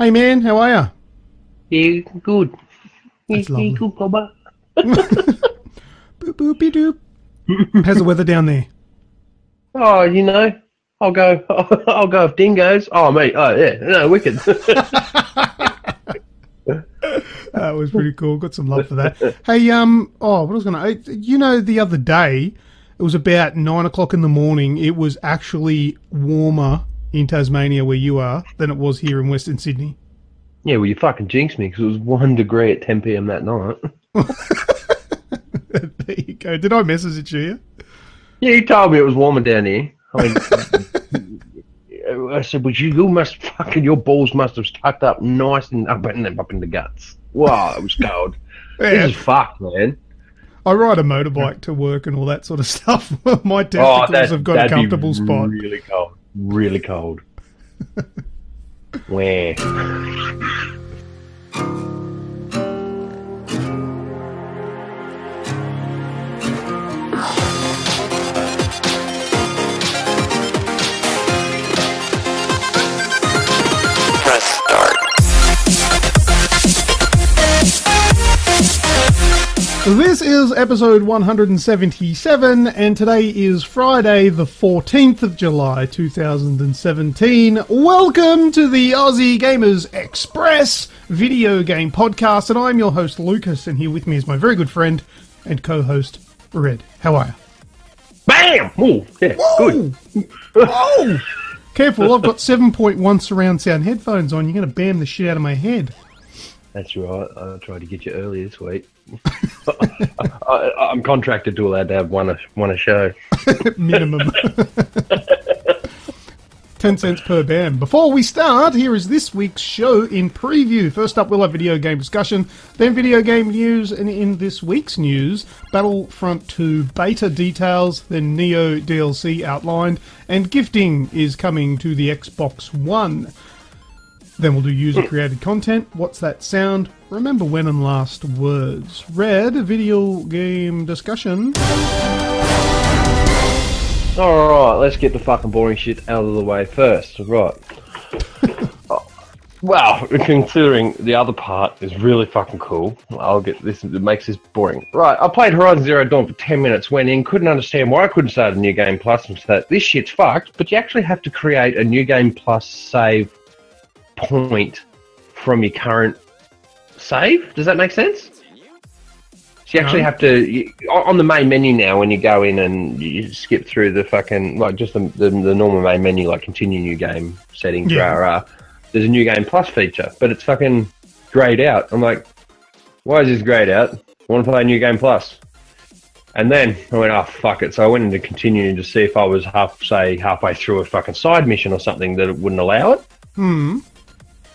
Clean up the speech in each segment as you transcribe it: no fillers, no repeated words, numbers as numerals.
Hey man, how are ya? Yeah, good. That's Yeah, lovely. good, Bubba. Boop boopy doop. How's the weather down there? Oh, I'll go. I'll go with dingoes. Oh, mate. Oh, yeah. No, wicked. That was pretty cool. Got some love for that. Hey, what was I gonna? The other day, it was about 9 o'clock in the morning. It was actually warmer in Tasmania where you are than it was here in Western Sydney. Yeah, well, you fucking jinxed me because it was 1 degree at 10 p.m. that night. There you go. Did I message it to you? Yeah, you told me it was warmer down here. I mean, I said, well, your balls must have stuck up nice and up in the guts. Wow, it was cold. Yeah. This is fucked, man. I ride a motorbike to work and all that sort of stuff. My testicles have got a comfortable spot. Really cold. Really cold. Where? Press start. This is episode 177, and today is Friday, the 14th of July, 2017. Welcome to the Aussie Gamers Express video game podcast, and I'm your host, Lucas, and here with me is my very good friend and co-host, Red. How are you? Bam! Ooh, yeah, good. Whoa! Careful, I've got 7.1 surround sound headphones on. You're going to bam the shit out of my head. That's right. I tried to get you early this week. I'm contracted to allowed to have one a show. Minimum. 10 cents per bam. Before we start, here is this week's show in preview. First up, we'll have video game discussion, then video game news, and in this week's news, Battlefront 2 beta details, then Nioh DLC Outlined, and gifting is coming to the Xbox One. Then we'll do user-created content. What's that sound? Remember when and last words. Red, video game discussion. Alright, let's get the fucking boring shit out of the way first. Right. Well, considering the other part is really fucking cool, I'll get this, it makes this boring. Right, I played Horizon Zero Dawn for 10 minutes, went in, couldn't understand why I couldn't start a New Game Plus, and said, this shit's fucked, but you actually have to create a New Game Plus save point from your current save. Does that make sense? So you actually have to, on the main menu now, when you go in and you skip through the fucking, like just the normal main menu, like continue new game settings, there's a New Game Plus feature, but it's fucking grayed out. I'm like, why is this grayed out? I want to play New Game Plus. And then I went, oh, fuck it. So I went into continue to see if I was halfway through a fucking side mission or something that it wouldn't allow it.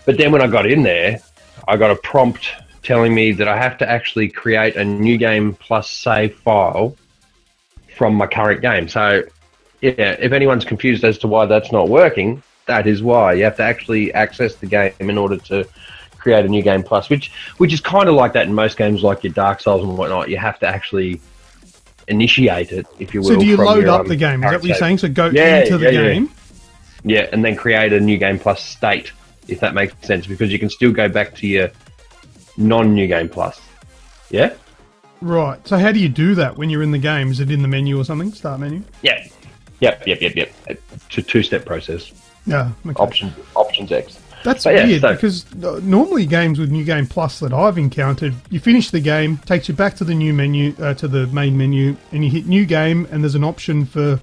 But then when I got in there, I got a prompt telling me that I have to actually create a New Game Plus save file from my current game. So, yeah, if anyone's confused as to why that's not working, that is why. You have to actually access the game in order to create a New Game Plus, which is kind of like that in most games like your Dark Souls and whatnot. You have to actually initiate it, if you will. So do you from load your, up the game? Is that what you're save. saying? So go into the game? Yeah, and then create a New Game Plus state, if that makes sense, because you can still go back to your non-New Game Plus. Yeah? Right. So how do you do that when you're in the game? Is it in the menu or something? Start menu? Yeah. Yep. It's a two-step process. Yeah. Okay. Options X. That's weird, because normally games with New Game Plus that I've encountered, you finish the game, takes you back to the new menu, to the main menu, and you hit New Game, and there's an option for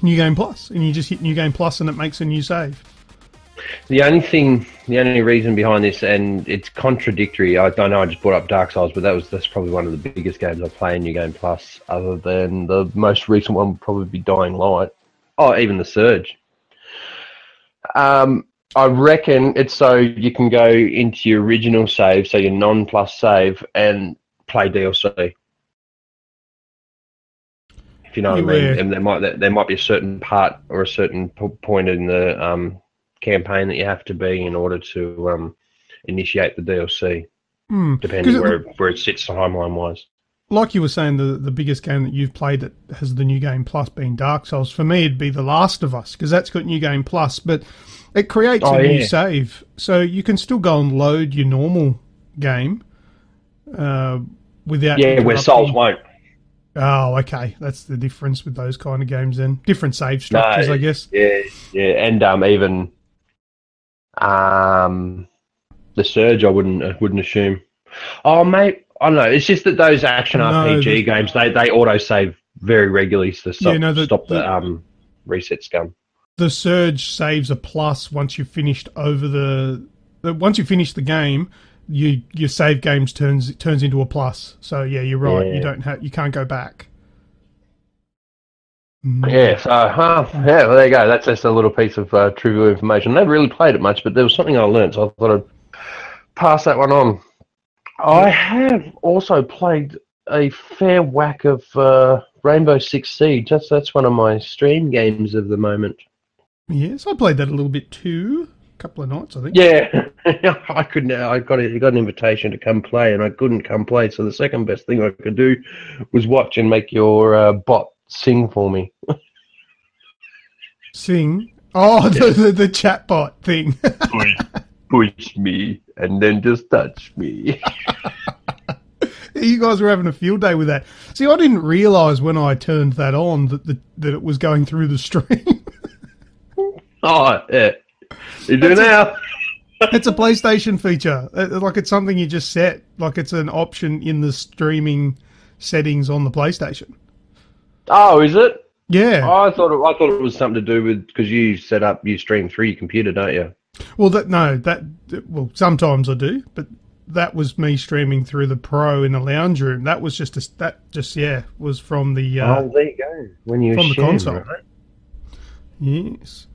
New Game Plus, and you just hit New Game Plus, and it makes a new save. The only reason behind this, and it's contradictory, I don't know, I just brought up Dark Souls, but that's probably one of the biggest games I play in New Game Plus, other than the most recent one would probably be Dying Light. Oh, even The Surge. I reckon it's so you can go into your original save, so your non-plus save, and play DLC. If you know what I mean. And there might be a certain part or a certain point in the campaign that you have to be in order to initiate the DLC, depending where it sits timeline-wise. like you were saying, the biggest game that you've played that has the New Game Plus being Dark Souls, for me it'd be The Last of Us, because that's got New Game Plus, but it creates a new save. So you can still go and load your normal game without... Yeah, where Souls won't. Oh, okay. That's the difference with those kind of games then. Different save structures, I guess. Yeah, and even the Surge, I wouldn't assume. Oh, mate, I don't know. It's just that those action RPG games, they auto-save very regularly to stop the reset scum. The Surge saves a plus once you've finished once you finish the game. Your save games turns into a plus. So yeah, you're right. Yeah. You can't go back. Yeah. So well, there you go. That's just a little piece of trivial information. I never really played it much, but there was something I learned, so I thought I'd pass that one on. I have also played a fair whack of Rainbow Six Siege. That's one of my stream games of the moment. Yes, I played that a little bit too. Couple of nights, I think. Yeah, I couldn't. I got an invitation to come play, and I couldn't come play. So the second best thing I could do was watch and make your bot sing for me. Sing? Oh, the chat bot thing. Push me, and then just touch me. You guys were having a field day with that. See, I didn't realise when I turned that on that it was going through the stream. Oh, yeah. You do now. It's a PlayStation feature. Like it's something you just set. Like it's an option in the streaming settings on the PlayStation. Oh, is it? Yeah. Oh, I thought it was something to do with because you stream through your computer, don't you? Well, sometimes I do, but that was me streaming through the Pro in the lounge room. That was was from the. There you go. When you from the console. Right? Yes.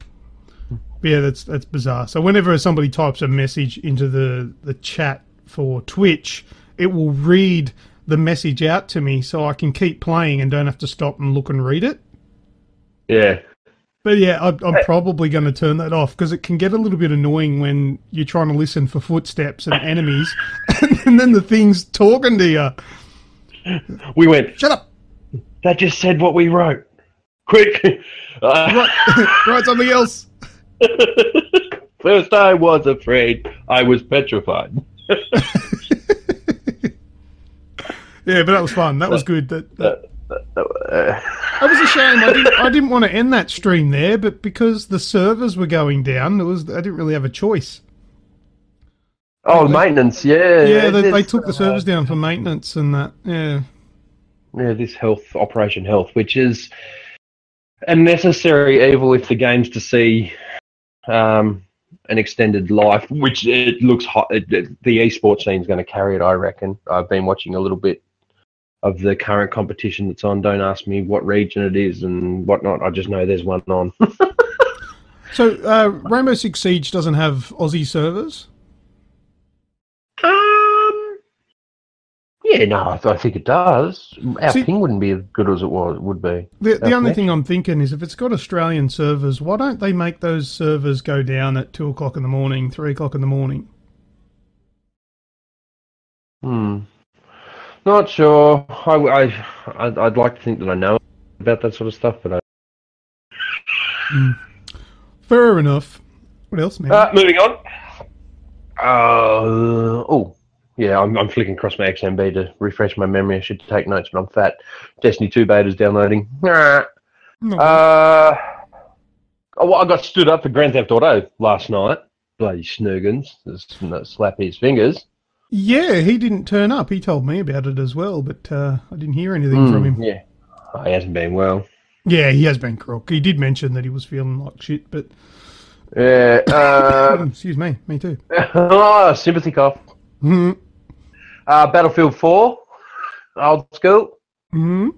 Yeah, that's bizarre. So whenever somebody types a message into the chat for Twitch, it will read the message out to me so I can keep playing and don't have to stop and look and read it. Yeah. But yeah, I'm probably going to turn that off because it can get a little bit annoying when you're trying to listen for footsteps and enemies and then the thing's talking to you. We went, shut up. That just said what we wrote. Quick. Write something else. First I was afraid. I was petrified. Yeah, but that was fun. That was good. That was a shame. I didn't want to end that stream there, but because the servers were going down, I didn't really have a choice. Oh, maintenance, yeah. Yeah, they took the servers down for maintenance and that, yeah. Yeah, this Operation Health, which is a necessary evil if the game's to see an extended life, which it looks hot. The esports scene's going to carry it, I reckon. I've been watching a little bit of the current competition that's on. Don't ask me what region it is and whatnot. I just know there's one on. So, Rainbow Six Siege doesn't have Aussie servers? Yeah, no, I think it does. Our ping wouldn't be as good as it would be. The only thing I'm thinking is if it's got Australian servers, why don't they make those servers go down at 2 o'clock in the morning, 3 o'clock in the morning? Not sure. I'd like to think that I know about that sort of stuff, but Fair enough. What else, man? Moving on. Yeah, I'm flicking across my XMB to refresh my memory. I should take notes, but I'm fat. Destiny 2 beta's downloading. I got stood up for Grand Theft Auto last night. Bloody snoogans. Slap his fingers. Yeah, he didn't turn up. He told me about it as well, but I didn't hear anything from him. Yeah, he hasn't been well. Yeah, he has been crook. He did mention that he was feeling like shit, but... Yeah, excuse me too. Sympathy cough. Battlefield 4, old school. Been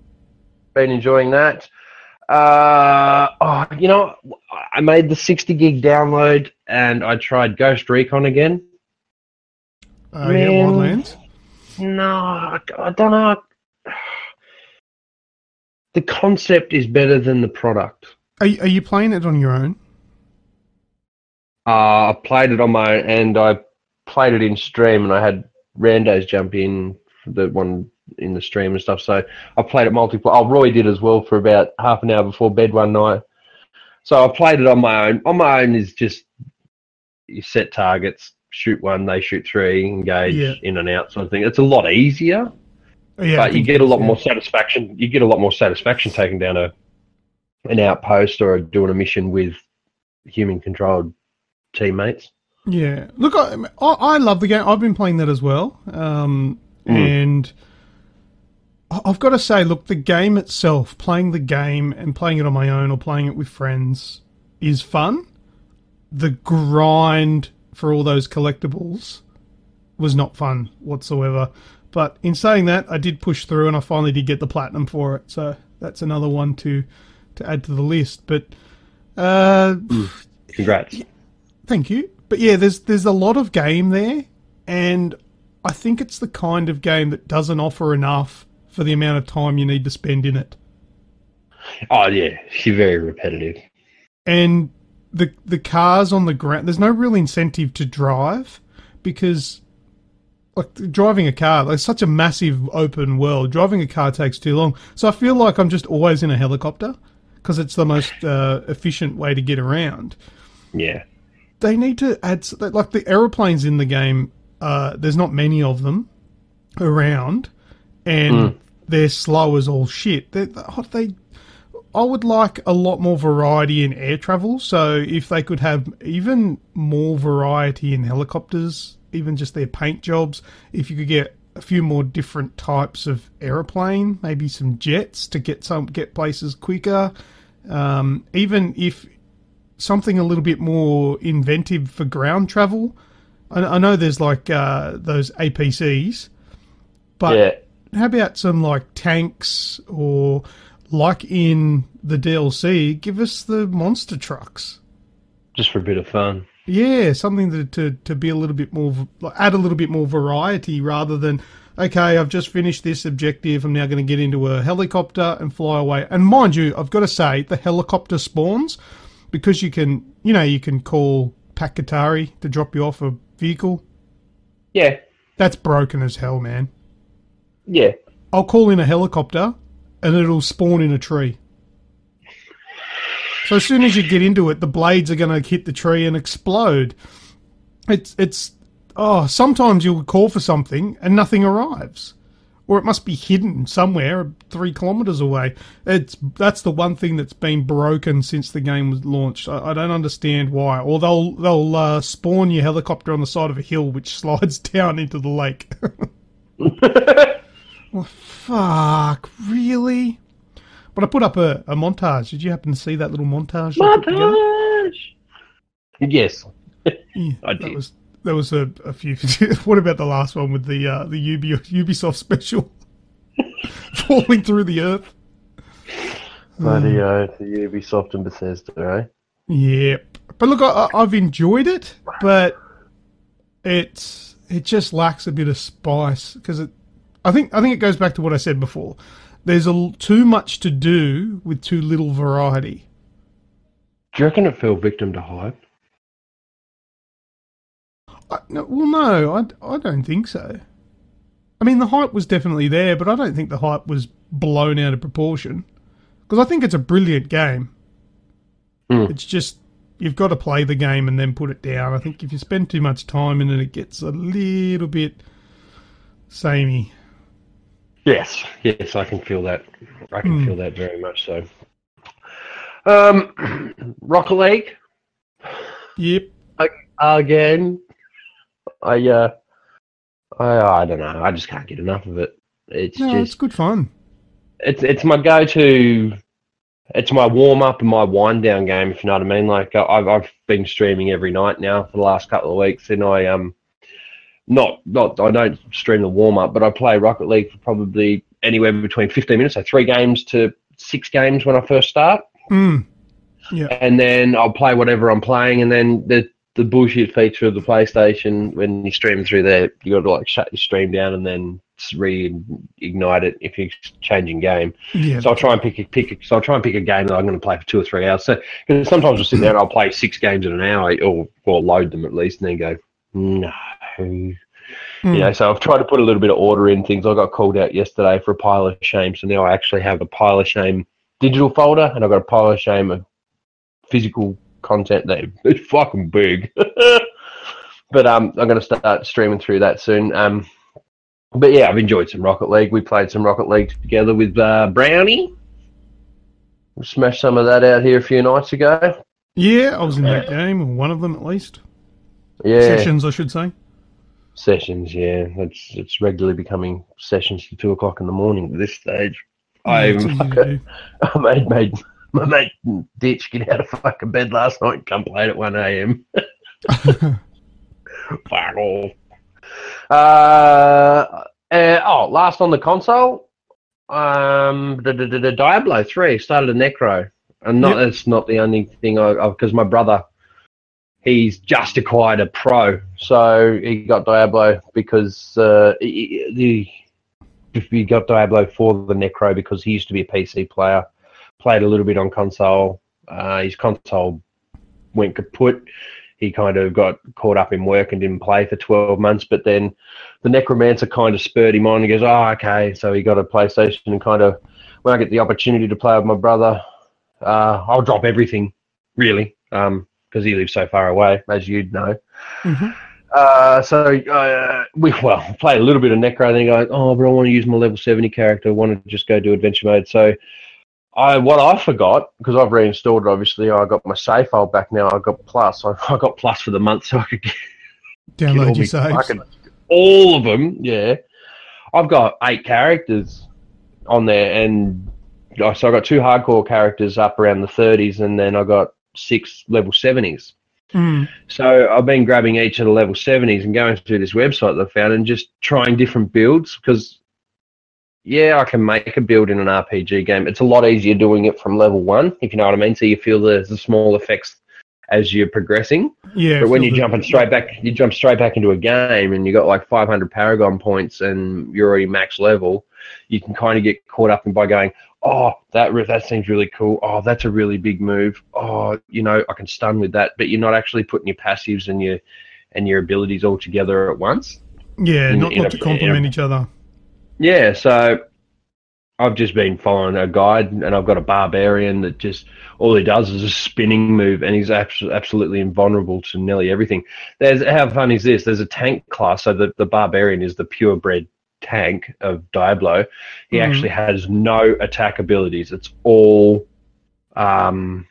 enjoying that. I made the 60 gig download and I tried Ghost Recon again. Yeah, Wildlands? No, I don't know. The concept is better than the product. Are you playing it on your own? I played it on my own and I played it in stream and I had randos jump in. The one in the stream and stuff. So I played it multiplayer. Oh, Roy did as well for about half an hour before bed one night. So I played it on my own. On my own is just you set targets, shoot one, they shoot three, engage in and out sort of thing. It's a lot easier, but you get a lot more satisfaction. You get a lot more satisfaction taking down an outpost or doing a mission with human-controlled teammates. Yeah. Look, I love the game. I've been playing that as well. And I've got to say, look, the game itself, playing the game and playing it on my own or playing it with friends is fun. The grind for all those collectibles was not fun whatsoever. But in saying that, I did push through and I finally did get the platinum for it. So that's another one to add to the list. But congrats. Thank you. But yeah, there's a lot of game there, and I think it's the kind of game that doesn't offer enough for the amount of time you need to spend in it. Oh yeah, she's very repetitive. And the cars on the ground, there's no real incentive to drive, because like driving a car, like such a massive open world, driving a car takes too long. So I feel like I'm just always in a helicopter because it's the most efficient way to get around. Yeah. They need to add, like the aeroplanes in the game, there's not many of them around, and they're slow as all shit. I would like a lot more variety in air travel, so if they could have even more variety in helicopters, even just their paint jobs, if you could get a few more different types of aeroplane, maybe some jets to get places quicker, even if something a little bit more inventive for ground travel. I know there's like those APCs, but how about some like tanks, or like in the DLC, give us the monster trucks. Just for a bit of fun. Yeah, something to be a little bit more, add a little bit more variety rather than, okay, I've just finished this objective, I'm now going to get into a helicopter and fly away. And mind you, I've got to say, the helicopter spawns, because you can call Pakatari to drop you off a vehicle. Yeah. That's broken as hell, man. Yeah. I'll call in a helicopter and it'll spawn in a tree. So as soon as you get into it, the blades are going to hit the tree and explode. Sometimes you'll call for something and nothing arrives. Or it must be hidden somewhere 3 kilometers away. That's the one thing that's been broken since the game was launched. I don't understand why. Or they'll spawn your helicopter on the side of a hill which slides down into the lake. Well, fuck, really? But I put up a montage. Did you happen to see that little montage? Montage! Yes. Yeah, I did. There was a few. What about the last one with the Ubisoft special falling through the earth? Bloody the Ubisoft and Bethesda, eh? Yep. But look, I've enjoyed it, but it just lacks a bit of spice, because I think it goes back to what I said before. There's too much to do with too little variety. Do you reckon it fell victim to hype? No, I don't think so. I mean, the hype was definitely there, but I don't think the hype was blown out of proportion. Because I think it's a brilliant game. It's just, you've got to play the game and then put it down. I think if you spend too much time in it, it gets a little bit samey. Yes, I can feel that. I can feel that very much so. Rocket League? Yep. Again? I don't know. I just can't get enough of it. It's good fun. It's my go-to. It's my warm-up and my wind-down game, if you know what I mean. Like I've been streaming every night now for the last couple of weeks, and I I don't stream the warm-up, but I play Rocket League for probably anywhere between 15 minutes, so 3 games to 6 games when I first start. Yeah. And then I'll play whatever I'm playing, and then the bullshit feature of the PlayStation, when you stream through there, you got to like shut your stream down and then reignite it if you're changing game. Yeah. So I'll try and pick a game that I'm going to play for 2 or 3 hours. So sometimes I'll sit there and I'll play 6 games in an hour, or load them at least, and then go, no. You know, so I've tried to put a little bit of order in things. I got called out yesterday for a pile of shame, so now I actually have a pile of shame digital folder, and I've got a pile of shame of physical content that is fucking big. But I'm going to start streaming through that soon. But yeah, I've enjoyed some Rocket League. We played some Rocket League together with Brownie. We smashed some of that out here a few nights ago. Yeah, I was in that game, or one of them at least. Yeah. Sessions, I should say. Sessions, yeah. It's regularly becoming sessions to 2 o'clock in the morning at this stage. Yeah, I made my mate Ditch get out of fucking bed last night and come play at 1 a.m. Fuck off. Last on the console, the Diablo 3 started a Necro. And that's not the only thing because my brother, he's just acquired a Pro, so he got Diablo because he got Diablo for the Necro because he used to be a PC player, played a little bit on console. His console went kaput. He kind of got caught up in work and didn't play for 12 months, but then the Necromancer kind of spurred him on. He goes, oh, okay, so he got a PlayStation and kind of, when I get the opportunity to play with my brother, I'll drop everything, really, because he lives so far away, as you'd know. We played a little bit of Necro, and then he goes, oh, but I want to use my level 70 character. I want to just go do adventure mode. So what I forgot, because I've reinstalled it, obviously, I got my save file back now. I got Plus. I got Plus for the month, so I could download your saves. All of them, yeah. I've got 8 characters on there, and so I got 2 hardcore characters up around the 30s, and then I got 6 level 70s. So I've been grabbing each of the level 70s and going through this website that I found and just trying different builds because, yeah, I can make a build in an RPG game. It's a lot easier doing it from level 1, if you know what I mean. So you feel the small effects as you're progressing. Yeah. But when you jump straight back into a game and you got like 500 Paragon points and you're already max level, you can kind of get caught up in by going, oh, that seems really cool. Oh, that's a really big move. Oh, I can stun with that. But you're not actually putting your passives and your abilities all together at once. Yeah, not to complement each other. Yeah, so I've just been following a guide, and I've got a barbarian that just all he does is a spinning move, and he's absolutely invulnerable to nearly everything. How fun is this? There's a tank class, so the barbarian is the purebred tank of Diablo. He actually has no attack abilities. It's all add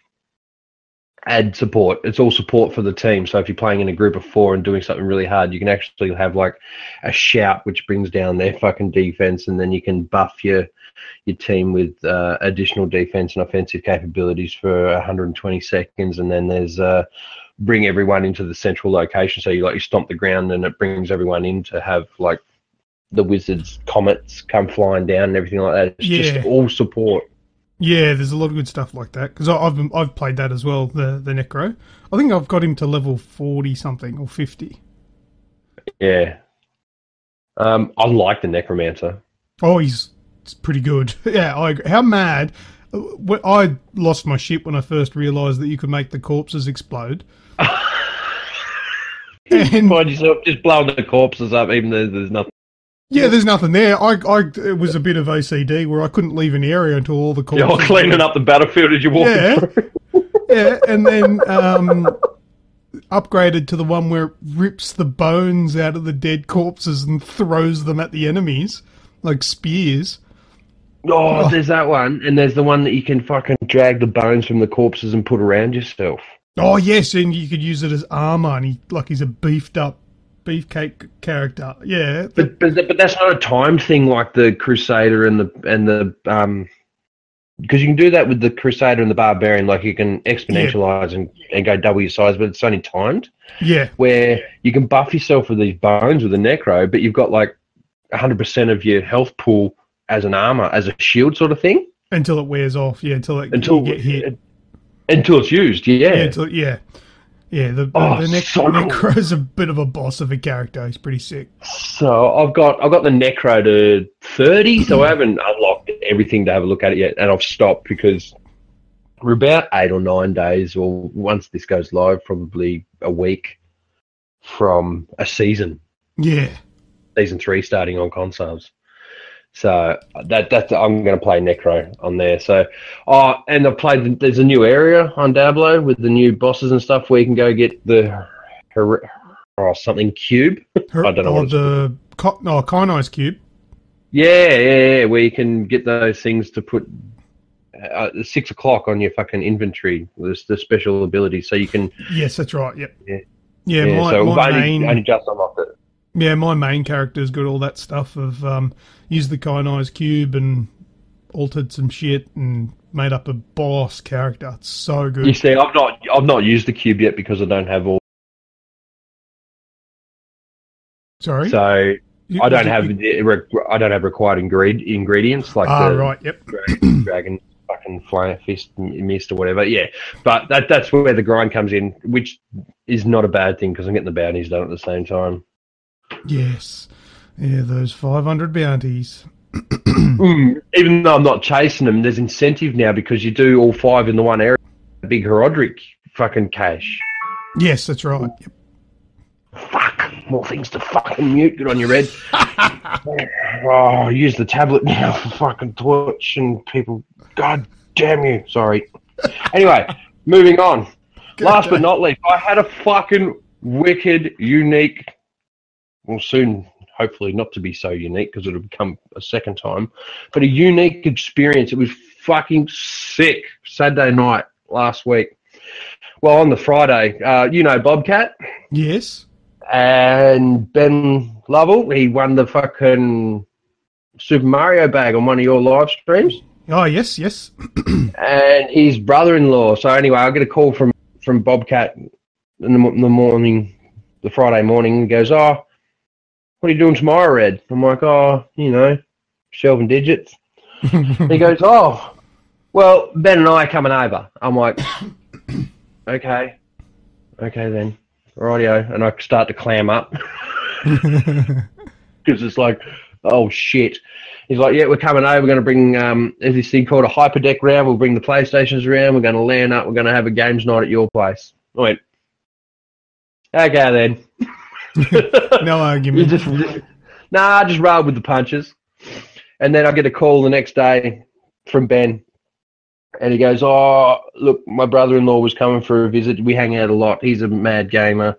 support. It's all support for the team. So if you're playing in a group of 4 and doing something really hard, you can actually have like a shout which brings down their fucking defense, and then you can buff your team with additional defense and offensive capabilities for 120 seconds, and then there's bring everyone into the central location. So you stomp the ground and it brings everyone in to have like the wizards' comets come flying down and everything like that. It's just all support. Yeah, there's a lot of good stuff like that because I've played that as well. The Necro, I think I've got him to level 40 something or 50. Yeah, I like the Necromancer. Oh, it's pretty good. Yeah, I agree. How mad! I lost my shit when I first realised that you could make the corpses explode. And find yourself just blowing the corpses up, even though there's nothing. Yeah, there's nothing there. It was a bit of OCD where I couldn't leave an area until all the corpses. You're cleaning up the battlefield as you walk through. Yeah, and then upgraded to the one where it rips the bones out of the dead corpses and throws them at the enemies like spears. Oh, there's that one, and there's the one that you can fucking drag the bones from the corpses and put around yourself. Oh yes, and you could use it as armor, and he's a beefed up beefcake character. Yeah, but that's not a timed thing like the Crusader and the because you can do that with the Crusader and the Barbarian. Like you can exponentialize and go double your size, but it's only timed. Yeah, where you can buff yourself with these bones with a Necro, but you've got like 100% of your health pool as an armor, as a shield sort of thing. Until it wears off, yeah. Until you get hit. Until it's used, yeah. Yeah, the Necro's a bit of a boss of a character. He's pretty sick. So I've got the Necro to 30, so I haven't unlocked everything to have a look at it yet, and I've stopped because we're about 8 or 9 days, or once this goes live, probably a week from a season. Yeah. Season 3 starting on consoles. So that's I'm going to play Necro on there. So, and I've played. There's a new area on Diablo with the new bosses and stuff where you can go get the something cube. I don't know what it's called. Kai'Nai's cube. Yeah, where you can get those things to put 6 o'clock on your fucking inventory. There's the special ability, so you can. Yes, that's right. Yep. Yeah. Only just unlocked it. Yeah, my main character's got all that stuff of used the Kai'Nai's cube and altered some shit and made up a boss character. It's so good. You see, I've not used the cube yet because I don't have all. Sorry. So I don't have required ingredients like right. Yep. dragon fucking flame fist mist or whatever. Yeah, but that's where the grind comes in, which is not a bad thing because I'm getting the bounties done at the same time. Yes. Yeah, those 500 bounties. Even though I'm not chasing them, there's incentive now because you do all 5 in the one area. Big Herodric fucking cash. Yes, that's right. Yep. Fuck. More things to fucking mute. Good on your head. Use the tablet now for fucking Twitch and people. God damn you. Sorry. Anyway, moving on. Last but not least, I had a fucking wicked, unique... Well, soon, hopefully not to be so unique because it'll become a second time, but a unique experience. It was fucking sick. Saturday night last week. Well, on the Friday, Bobcat? Yes. And Ben Lovell, he won the fucking Super Mario bag on one of your live streams. Oh, yes. And his brother-in-law. So anyway, I get a call from Bobcat in the morning, the Friday morning. He goes, what are you doing tomorrow, Red? I'm like, shelving digits. He goes, well, Ben and I are coming over. I'm like, okay then. Rightio. And I start to clam up. Because it's like, oh, shit. He's like, yeah, we're coming over. We're going to bring there's this thing called a hyperdeck round. We'll bring the PlayStations around. We're going to land up. We're going to have a games night at your place. I went, okay then. No argument. Just rolled with the punches. And then I get a call the next day from Ben. And he goes, look, my brother-in-law was coming for a visit. We hang out a lot. He's a mad gamer.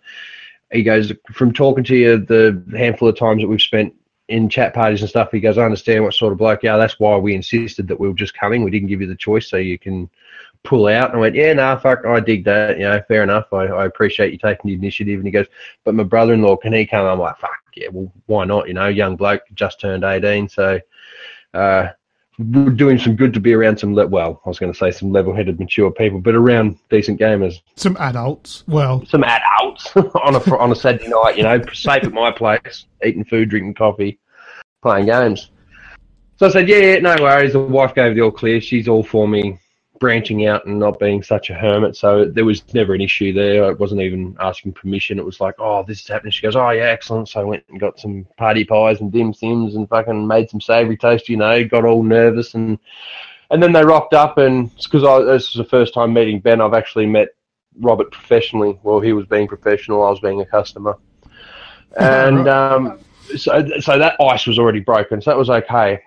He goes, from talking to you the handful of times that we've spent in chat parties and stuff, he goes, I understand what sort of bloke you are. That's why we insisted that we were just coming. We didn't give you the choice so you can pull out. And I went, yeah, fuck, I dig that. Fair enough. I appreciate you taking the initiative. And he goes, but my brother-in-law, can he come? I'm like, fuck, yeah, well, why not? Young bloke, just turned 18. So we're doing some good to be around some level-headed, mature people, but around decent gamers. Some adults. Some adults on a Saturday night, safe at my place, eating food, drinking coffee, playing games. So I said, yeah, no worries. The wife gave the all clear. She's all for me branching out and not being such a hermit, so there was never an issue there. I wasn't even asking permission. It was like, this is happening. She goes, yeah, excellent. So I went and got some party pies and dim sims and fucking made some savoury toast, got all nervous, and then they rocked up, and because this was the first time meeting Ben, I've actually met Robert professionally. Well, he was being professional, I was being a customer. And so that ice was already broken, so that was okay.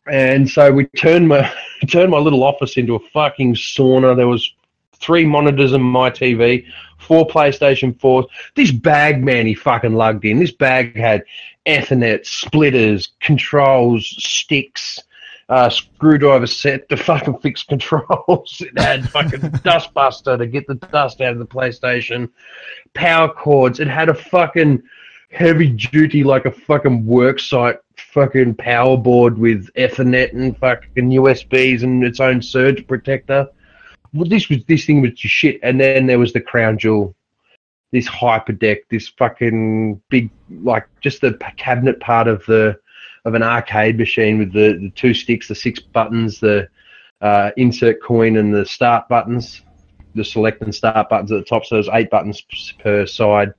And so we turned my little office into a fucking sauna. There was 3 monitors on my TV, 4 PlayStation 4s. This bag, man, he fucking lugged in. This bag had Ethernet, splitters, controls, sticks, screwdriver set to fucking fix controls. It had fucking dustbuster to get the dust out of the PlayStation, power cords. It had a fucking heavy duty, like a fucking work site fucking power board with Ethernet and fucking USBs and its own surge protector. Well, this thing was just shit. And then there was the crown jewel, this hyperdeck, this fucking big, like just the cabinet part of an arcade machine with the 2 sticks, the 6 buttons, the insert coin and the start buttons, the select and start buttons at the top. So there's 8 buttons per side.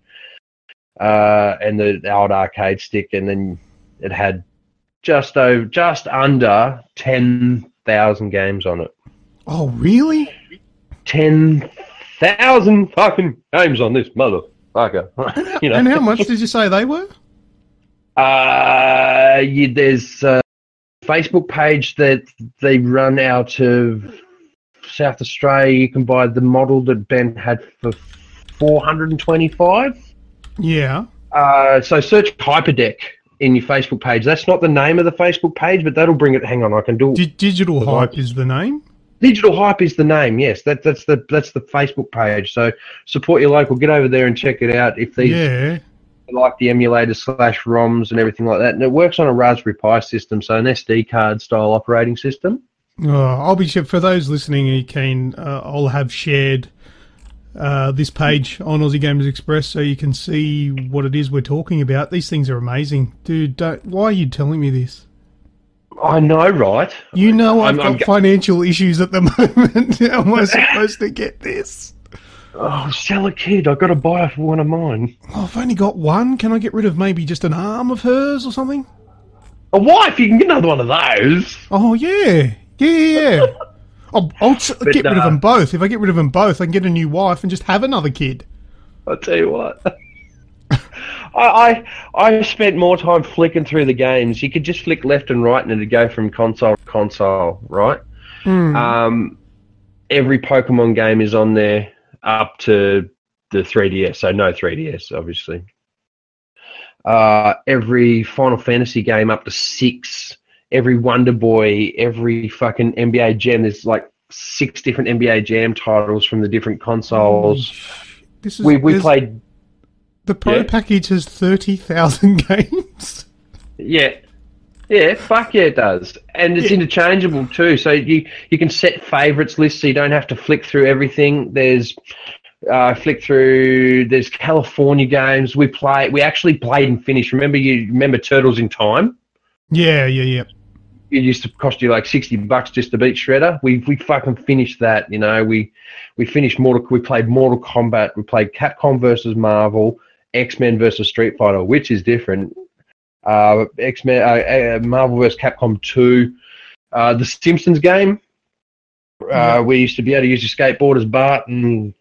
And the old arcade stick, and then it had just under 10,000 games on it. Oh, really? 10,000 fucking games on this motherfucker. And how much did you say they were? There's a Facebook page that they run out of South Australia. You can buy the model that Ben had for $425. Yeah. So search Hyperdeck in your Facebook page. That's not the name of the Facebook page, but that'll bring it. Hang on, I can do. Digital Hype is the name. Digital Hype is the name. Yes, that's the Facebook page. So support your local. Get over there and check it out. If these like the emulators / ROMs and everything like that, and it works on a Raspberry Pi system, so an SD card style operating system. I'll be sure for those listening who keen. I'll have shared this page on Aussie Gamers Express so you can see what it is we're talking about. These things are amazing, dude. Why are you telling me this? I know, right? You know I've got financial issues at the moment. How am I supposed to get this? Oh, sell a kid. I've got to buy her for one of mine. Oh, I've only got one. Can I get rid of maybe just an arm of hers or something? A wife? You can get another one of those. Oh, yeah. Yeah. I'll get rid of them both. If I get rid of them both, I can get a new wife and just have another kid. I'll tell you what. I spent more time flicking through the games. You could just flick left and right and it'd go from console to console, right? Every Pokemon game is on there up to the 3DS, so no 3DS, obviously. Every Final Fantasy game up to 6, every Wonder Boy, every fucking NBA Jam. There's like 6 different NBA Jam titles from the different consoles. We played... The Pro package has 30,000 games. Yeah, fuck yeah, it does, and it's interchangeable too. So you can set favourites lists, so you don't have to flick through everything. There's There's California games. We actually played and finished. Remember Turtles in Time? Yeah. It used to cost you like $60 just to beat Shredder. We fucking finished that. You know, we finished We played Mortal Kombat. We played Capcom versus Marvel. X-Men versus Street Fighter, which is different. X-Men, Marvel vs. Capcom 2. The Simpsons game. We used to be able to use your skateboard as Bart and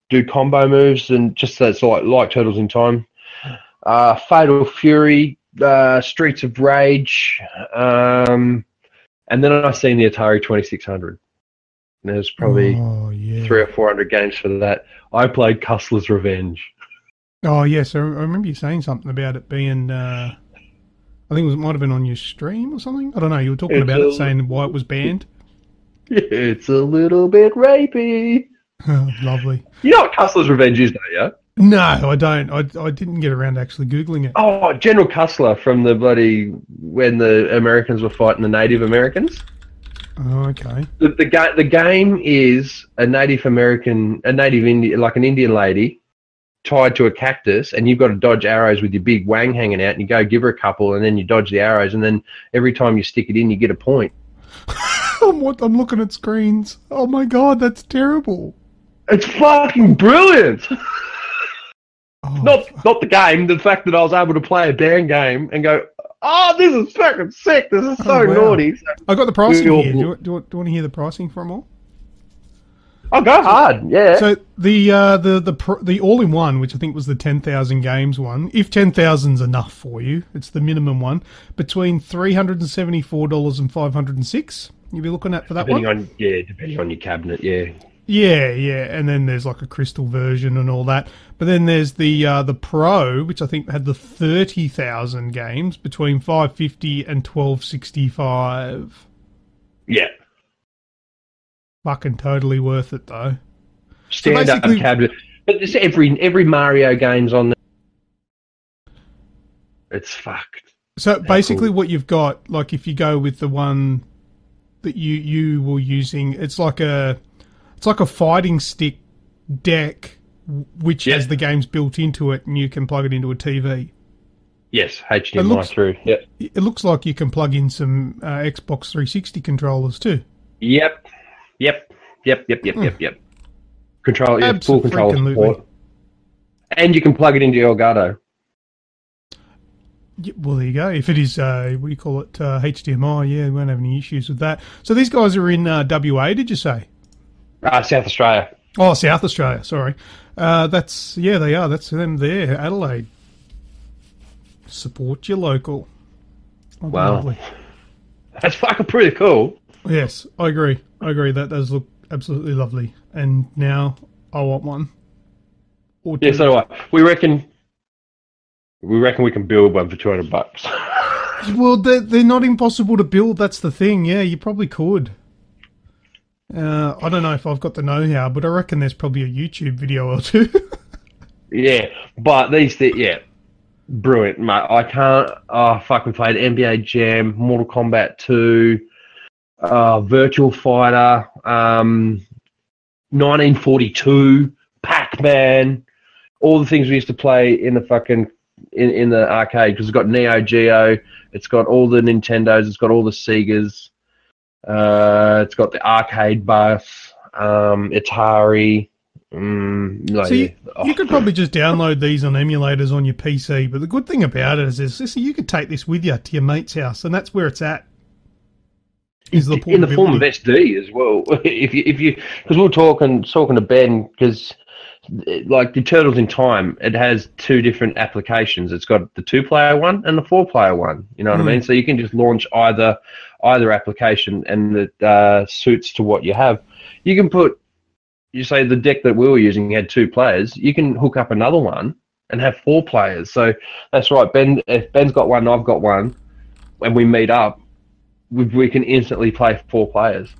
do combo moves, and just so it's like Turtles in Time. Fatal Fury, Streets of Rage, and then I seen the Atari 2600. And there's probably 300 or 400 games for that. I played Cussler's Revenge. Oh, yes. I remember you saying something about it being, I think it might have been on your stream or something. I don't know. You were talking about it, saying why it was banned. It's a little bit rapey. Oh, lovely. You know what Cussler's Revenge is, don't you? No, I don't. I didn't get around to actually Googling it. Oh, General Cussler from when the Americans were fighting the Native Americans. Oh, okay. The game is a Native Indian, like an Indian lady, tied to a cactus, and you've got to dodge arrows with your big wang hanging out, and you go give her a couple, and then you dodge the arrows, and then every time you stick it in, you get a point. I'm looking at screens. Oh my god, that's terrible. It's fucking brilliant. Not the game, the fact that I was able to play a band game and go, oh, this is fucking sick. This is so naughty. So, I got the pricing here. Do you want to hear the pricing for them all? Oh, go hard, yeah. So the all-in-one, which I think was the 10,000 games one, if 10,000's enough for you, it's the minimum one, between $374 and $506. You'll be looking at for that one. Depending on your cabinet, yeah. Yeah, and then there's like a crystal version and all that. But then there's the Pro, which I think had the 30,000 games between $550 and $1,265. Yeah. Fucking totally worth it though. Stand up cabinet, but there's every Mario game's on there. It's fucked. So basically, what you've got, like if you go with the one that you were using, it's like a fighting stick deck, which has the games built into it, and you can plug it into a TV. Yes, HDMI through. Yep. It looks like you can plug in some Xbox 360 controllers too. Yep. Control, full control support. And you can plug it into Elgato. Yeah, well, there you go. If it is, what do you call it, HDMI, we won't have any issues with that. So these guys are in WA, did you say? South Australia. Oh, South Australia, sorry. They are. That's them there, Adelaide. Support your local. Wow. Lovely. That's fucking pretty cool. Yes, I agree. That does look absolutely lovely. And now I want one. Or two. Yeah, so do I. We reckon we can build one for $200. Well, they're not impossible to build. That's the thing. Yeah, you probably could. I don't know if I've got the know-how, but I reckon there's probably a YouTube video or two. Yeah, but yeah, brilliant, mate. I can't. Oh fuck, we played NBA Jam, Mortal Kombat 2, Virtual Fighter, 1942, Pac-Man, all the things we used to play in the fucking in the arcade, because it's got Neo Geo, it's got all the Nintendos, it's got all the Segas, it's got the arcade bus, Atari. So you could probably just download these on emulators on your PC, but the good thing about it is you could take this with you to your mate's house, and that's where it's at. Is the in the form of SD as well. if you because we were talking to Ben, because like the Turtles in Time, it has two different applications. It's got the 2-player one and the 4-player one. You know what I mean? So you can just launch either application, and it suits to what you have. You can put. You say the deck that we were using had 2 players. You can hook up another one and have 4 players. So that's right. Ben, if Ben's got one, I've got one, and we meet up, we can instantly play 4 players.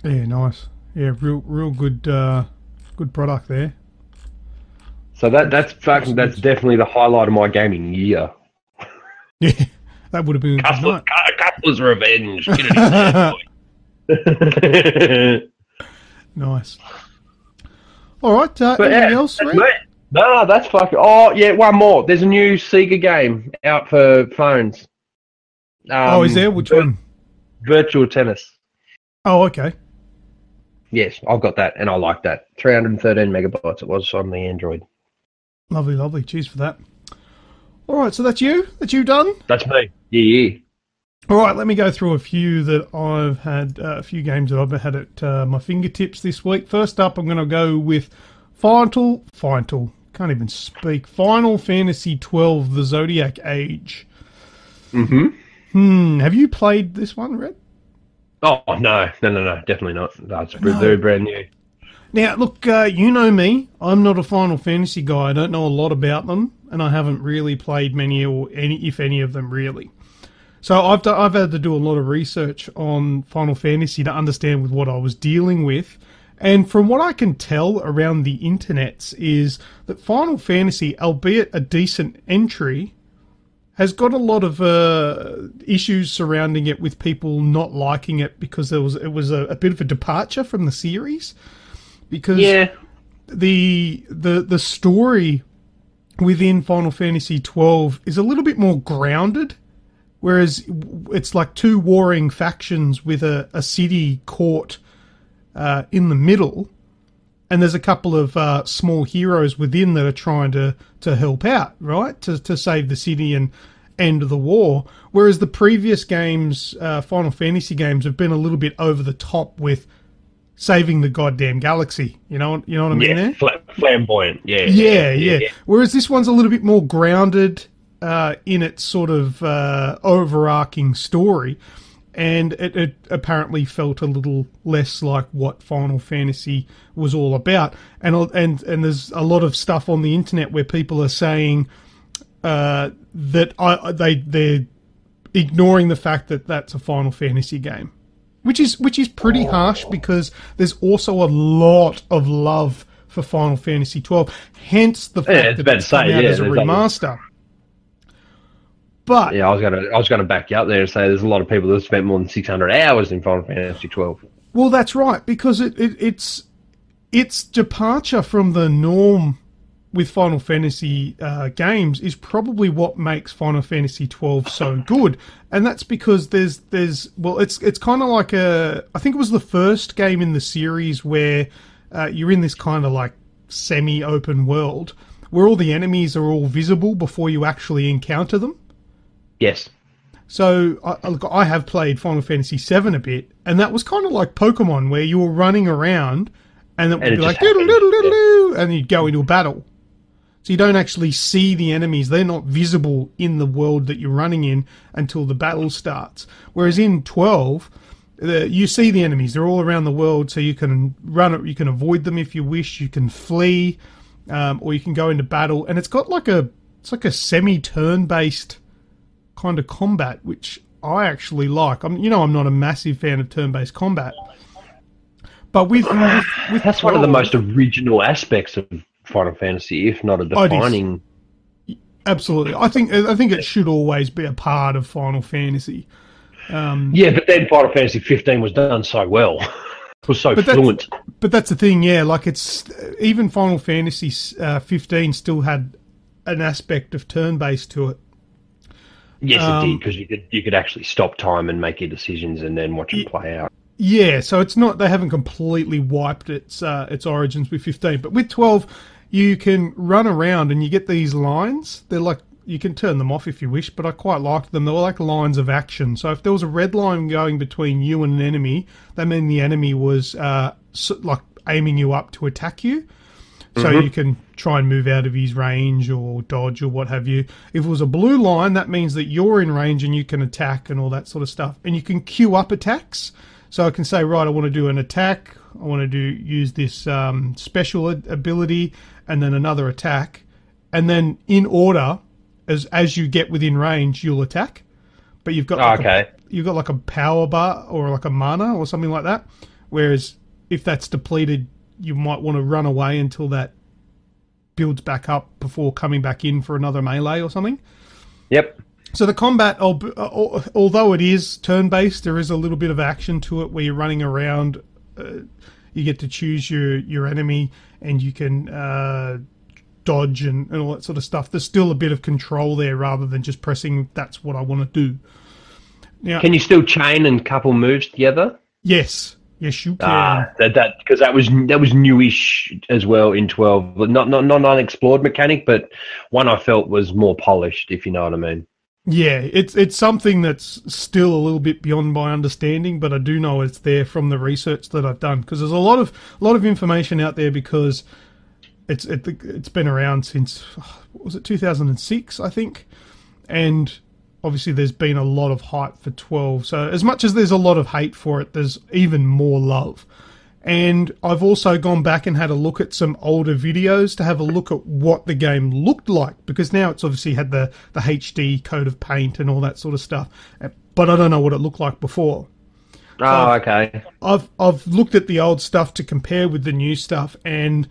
Yeah, nice. Yeah, real good, good product there. So that's definitely the highlight of my gaming year. Yeah, that would have been Cutler's Revenge. Get it in Nice. All right. Anything else, Red? No, that's fucking. Oh yeah, one more. There's a new Sega game out for phones. Is there? Which one? Virtual Tennis. Oh, okay. Yes, I've got that, and I like that. 313 megabytes it was on the Android. Lovely. Cheers for that. All right, so that's you? That's you done? That's me. Yeah. All right, let me go through a few that I've had, a few games that I've had at my fingertips this week. First up, I'm going to go with Final Fantasy 12, The Zodiac Age. Mm-hmm. Have you played this one, Red? Oh, no, definitely not. No, it's very brand new. Now, look, you know me. I'm not a Final Fantasy guy. I don't know a lot about them, and I haven't really played many, or if any of them, really. So I've had to do a lot of research on Final Fantasy to understand with what I was dealing with. And from what I can tell around the internets is that Final Fantasy, albeit a decent entry, has got a lot of issues surrounding it, with people not liking it because it was a bit of a departure from the series. Because the story within Final Fantasy 12 is a little bit more grounded. Whereas it's like 2 warring factions with a city court in the middle, and there's a couple of small heroes within that are trying to help out, right, to save the city and end the war. Whereas the previous games, Final Fantasy games, have been a little bit over the top with saving the goddamn galaxy. You know what I mean? There, flamboyant. Yeah. Whereas this one's a little bit more grounded in its sort of overarching story, and it apparently felt a little less like what Final Fantasy was all about. And there's a lot of stuff on the internet where people are saying that they're ignoring the fact that that's a Final Fantasy game, which is pretty harsh, because there's also a lot of love for Final Fantasy 12. Hence the fact that it's come out as a remaster. But yeah, I was gonna back you up there and say there's a lot of people that have spent more than 600 hours in Final Fantasy 12. Well, that's right, because its departure from the norm with Final Fantasy games is probably what makes Final Fantasy 12 so good, and that's because there's it's kind of like I think it was the first game in the series where you're in this kind of like semi-open world where all the enemies are all visible before you actually encounter them. Yes. So I have played Final Fantasy 7 a bit, and that was kind of like Pokemon, where you were running around, and it would be like doodle, doodle, doodle, doodle, and you'd go into a battle. So you don't actually see the enemies. They're not visible in the world that you're running in until the battle starts. Whereas in 12, you see the enemies. They're all around the world, so you can run it. You can avoid them if you wish. You can flee, or you can go into battle. And it's got like a semi-turn-based kind of combat, which I actually like. I'm not a massive fan of turn-based combat, but with that's 12, one of the most original aspects of Final Fantasy, if not a defining. Absolutely, I think it should always be a part of Final Fantasy. Yeah, but then Final Fantasy 15 was done so well. It was so fluent. But that's the thing, yeah. Like it's even Final Fantasy 15 still had an aspect of turn-based to it. Yes, it did, because you could actually stop time and make your decisions and then watch it play out. Yeah, so it's not, they haven't completely wiped its origins with 15, but with 12 you can run around and you get these lines. They're like, you can turn them off if you wish, but I quite liked them. They were like lines of action. So if there was a red line going between you and an enemy, that meant the enemy was like aiming you up to attack you. So you can try and move out of his range or dodge or what have you. If it was a blue line, that means that you're in range and you can attack and all that sort of stuff. And you can queue up attacks. So I can say, right, I want to do an attack. I want to use this special ability and then another attack. And then in order, as you get within range, you'll attack. But you've got you've got like a power bar or like a mana or something like that. Whereas if that's depleted, you might want to run away until that builds back up before coming back in for another melee or something. Yep. So the combat, although it is turn-based, there is a little bit of action to it where you're running around. You get to choose your enemy and you can dodge and all that sort of stuff. There's still a bit of control there rather than just pressing, that's what I want to do. Now, can you still chain and couple moves together? Yes. Yes, you can. Because that was newish as well in 12. Not unexplored mechanic, but one I felt was more polished, if you know what I mean. Yeah, it's something that's still a little bit beyond my understanding, but I do know it's there from the research that I've done, because there's a lot of information out there, because it's been around since, what was it, 2006, I think, and obviously there's been a lot of hype for 12. So as much as there's a lot of hate for it, there's even more love. And I've also gone back and had a look at some older videos to have a look at what the game looked like, because now it's obviously had the HD coat of paint and all that sort of stuff. But I don't know what it looked like before. Okay. I've looked at the old stuff to compare with the new stuff, and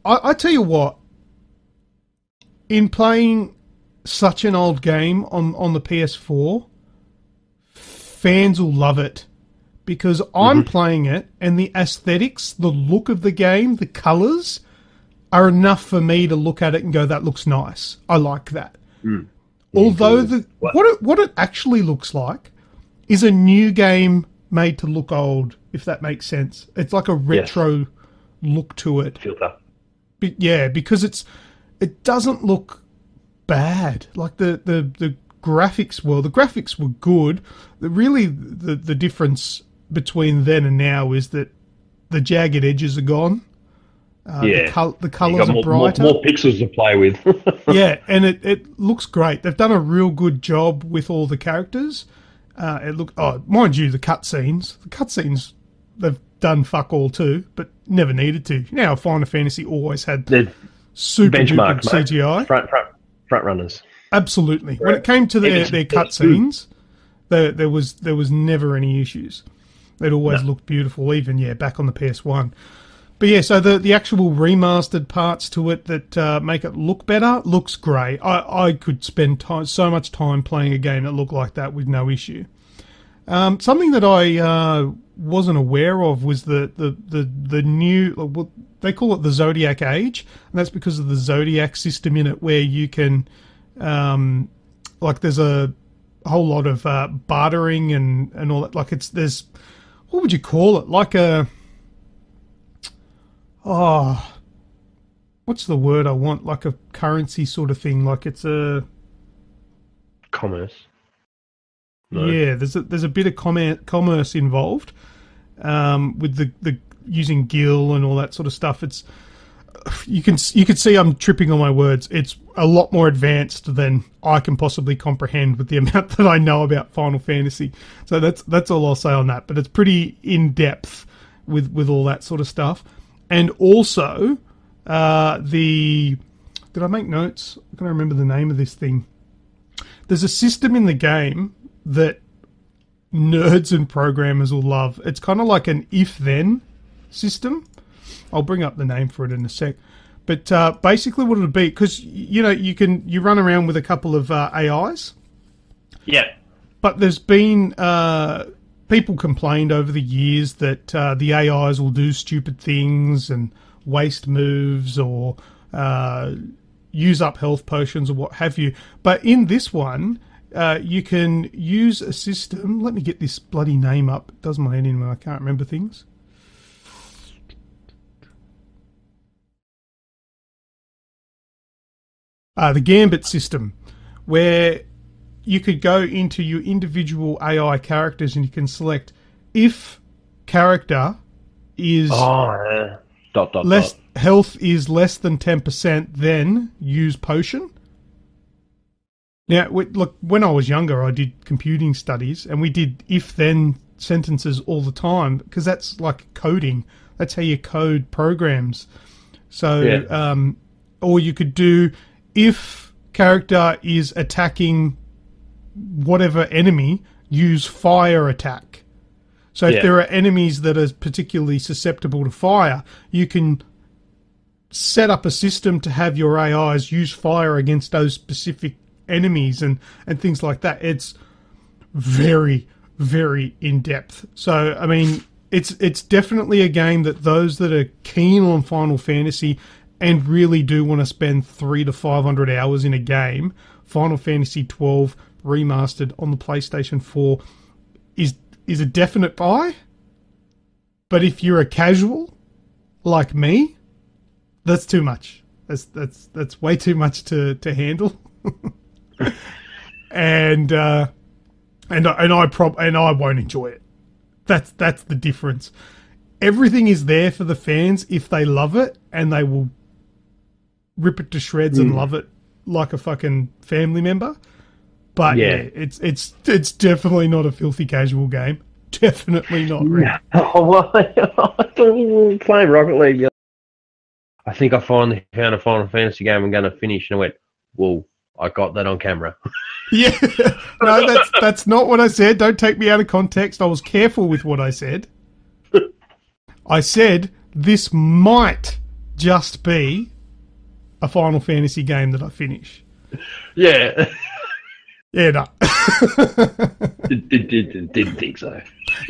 I tell you what, in playing such an old game on the PS4, fans will love it. Because I'm playing it, and the aesthetics, the look of the game, the colours, are enough for me to look at it and go, that looks nice. I like that. Although what it actually looks like is a new game made to look old, if that makes sense. It's like a retro look to it. Filter. But yeah, because it doesn't look bad. Like the graphics were good. The difference between then and now is that the jagged edges are gone. The colours are brighter. More pixels to play with. Yeah, and it looks great. They've done a real good job with all the characters. Mind you, the cutscenes, they've done fuck all too, but never needed to. You know how Final Fantasy always had super benchmark CGI. Front runners. Absolutely. When it came to their cutscenes, there was never any issues. It always looked beautiful, even back on the PS1. But yeah, so the actual remastered parts to it that make it look better looks great. I could spend so much time playing a game that looked like that with no issue. Something that I wasn't aware of was the new, they call it the Zodiac Age, and that's because of the Zodiac system in it, where you can there's a whole lot of bartering and all that. Like there's what would you call it? Like what's the word I want? Like a currency sort of thing. Like it's a commerce. No. Yeah, there's a bit of commerce involved with the using gil and all that sort of stuff. you can see I'm tripping on my words. It's a lot more advanced than I can possibly comprehend with the amount that I know about Final Fantasy. So that's all I'll say on that. But it's pretty in depth with all that sort of stuff. And also, did I make notes? I can't remember the name of this thing. There's a system in the game that nerds and programmers will love. It's kind of like an if-then system. I'll bring up the name for it in a sec. But basically what it'll be, because, you run around with a couple of AIs. Yeah. But there's been people complained over the years that the AIs will do stupid things and waste moves or use up health potions or what have you. But in this one, you can use a system. Let me get this bloody name up. It does my head in when I can't remember things. The Gambit system, where you could go into your individual AI characters and you can select if character is health is less than 10%, then use potion. Now, look, when I was younger, I did computing studies and we did if-then sentences all the time because that's like coding. That's how you code programs. So, or you could do if character is attacking whatever enemy, use fire attack. So if there are enemies that are particularly susceptible to fire, you can set up a system to have your AIs use fire against those specific enemies and things like that. It's very, very in-depth. So, I mean, it's definitely a game that those that are keen on Final Fantasy and really do want to spend 300 to 500 hours in a game, Final Fantasy 12 remastered on the PlayStation 4 is a definite buy. But if you're a casual like me, that's too much. That's way too much to handle. and I won't enjoy it. That's the difference. Everything is there for the fans if they love it, and they will rip it to shreds and love it like a fucking family member. But it's definitely not a filthy casual game. Definitely not. Playing Rocket League. I think I finally found a Final Fantasy game I'm going to finish, and I went, "Whoa, I got that on camera." Yeah, no, that's not what I said. Don't take me out of context. I was careful with what I said. I said this might just be a Final Fantasy game that I finish. Yeah. Yeah, no. Didn't think so.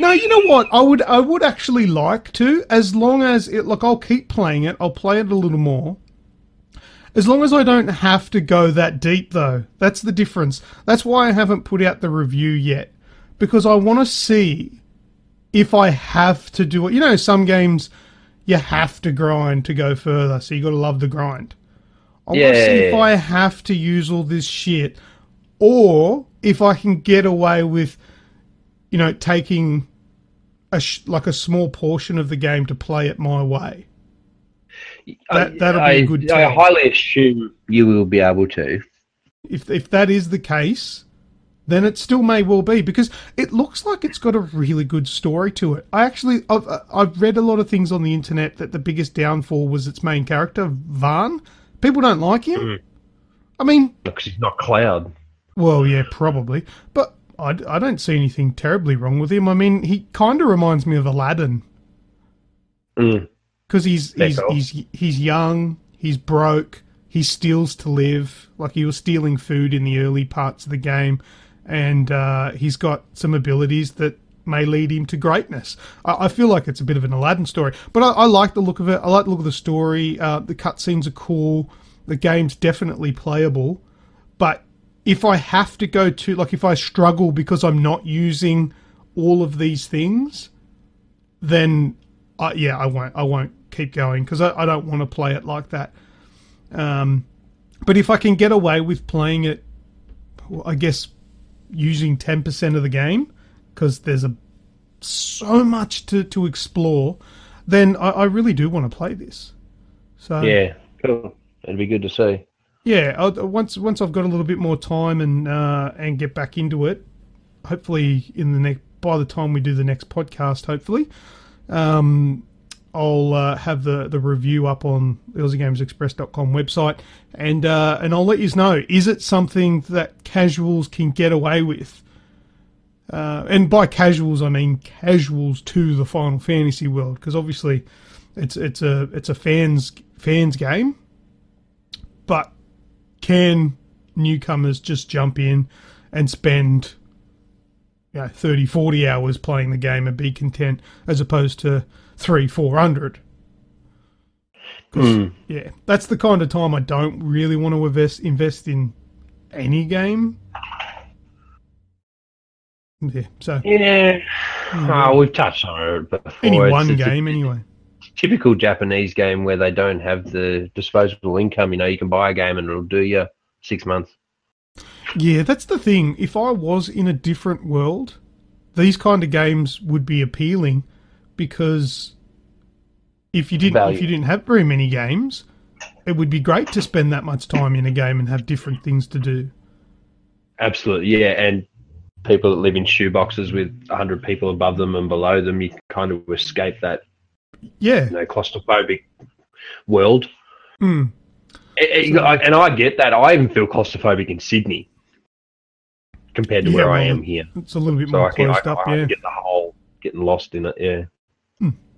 No, you know what? I would actually like to, as long as it. Look, I'll keep playing it. I'll play it a little more. As long as I don't have to go that deep, though. That's the difference. That's why I haven't put out the review yet, because I want to see if I have to do it. You know, some games you have to grind to go further, so you got to love the grind. I want to see if I have to use all this shit, or if I can get away with, taking a small portion of the game to play it my way. That'll be a good tell. I highly assume you will be able to. If that is the case, then it still may well be, because it looks like it's got a really good story to it. I've read a lot of things on the internet that the biggest downfall was its main character, Vaan. People don't like him. I mean, because he's not Cloud. Well, yeah, probably, but I don't see anything terribly wrong with him. I mean, he kind of reminds me of Aladdin. Because he's young, he's broke, he steals to live. Like, he was stealing food in the early parts of the game, and he's got some abilities that may lead him to greatness. I feel like it's a bit of an Aladdin story, but I like the look of it. I like the look of the story. The cutscenes are cool. The game's definitely playable. But if I have to go to, like, if I struggle because I'm not using all of these things, then I won't keep going, because I don't want to play it like that. But if I can get away with playing it, I guess, using 10% of the game, because there's so much to explore, then I really do want to play this. So Yeah, cool. It'd be good to see. yeah, once I've got a little bit more time and get back into it, hopefully by the time we do the next podcast, hopefully, I'll have the review up on the AussieGamersExpress.com website, and I'll let you know, is it something that casuals can get away with? And by casuals, I mean casuals to the Final Fantasy world, because obviously it's a fans game, but can newcomers just jump in and spend 30, 40 hours playing the game and be content, as opposed to 300-400? Yeah, that's the kind of time I don't really want to invest in any game. Yeah, so we've touched on it before. Any one game, anyway. Typical Japanese game where they don't have the disposable income. You can buy a game and it'll do you 6 months. Yeah, that's the thing. If I was in a different world, these kind of games would be appealing, because if you didn't have very many games, it would be great to spend that much time in a game and have different things to do. Absolutely, yeah, and people that live in shoeboxes with 100 people above them and below them, you kind of escape that claustrophobic world. And I get that. I even feel claustrophobic in Sydney compared to where I am here. It's a little bit more closed up, I get the whole getting lost in it, yeah.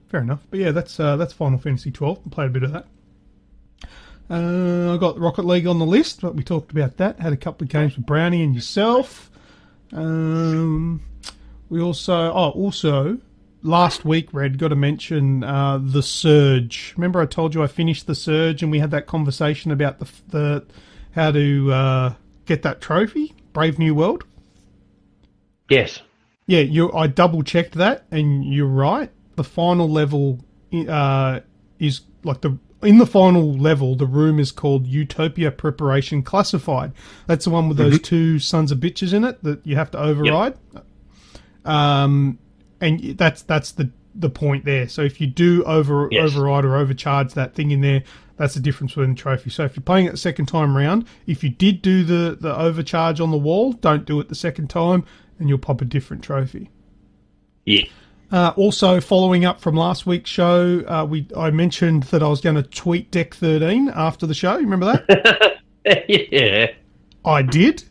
Fair enough. But yeah, that's Final Fantasy 12. I played a bit of that. I got Rocket League on the list, but we talked about that. Had a couple of games with Brownie and yourself. We also last week, Red, got to mention The Surge. Remember I told you I finished The Surge and we had that conversation about the how to get that trophy, Brave New World? Yes. Yeah, I double-checked that, and you're right. The final level is like in the final level, the room is called Utopia Preparation Classified. That's the one with those two sons of bitches in it that you have to override. Yep. And that's the point there. So if you do override or overcharge that thing in there, that's the difference between the trophy. So if you're playing it the second time round, if you did do the overcharge on the wall, don't do it the second time, and you'll pop a different trophy. Yeah. Also, following up from last week's show, I mentioned that I was going to tweet Deck 13 after the show. You remember that? Yeah. I did,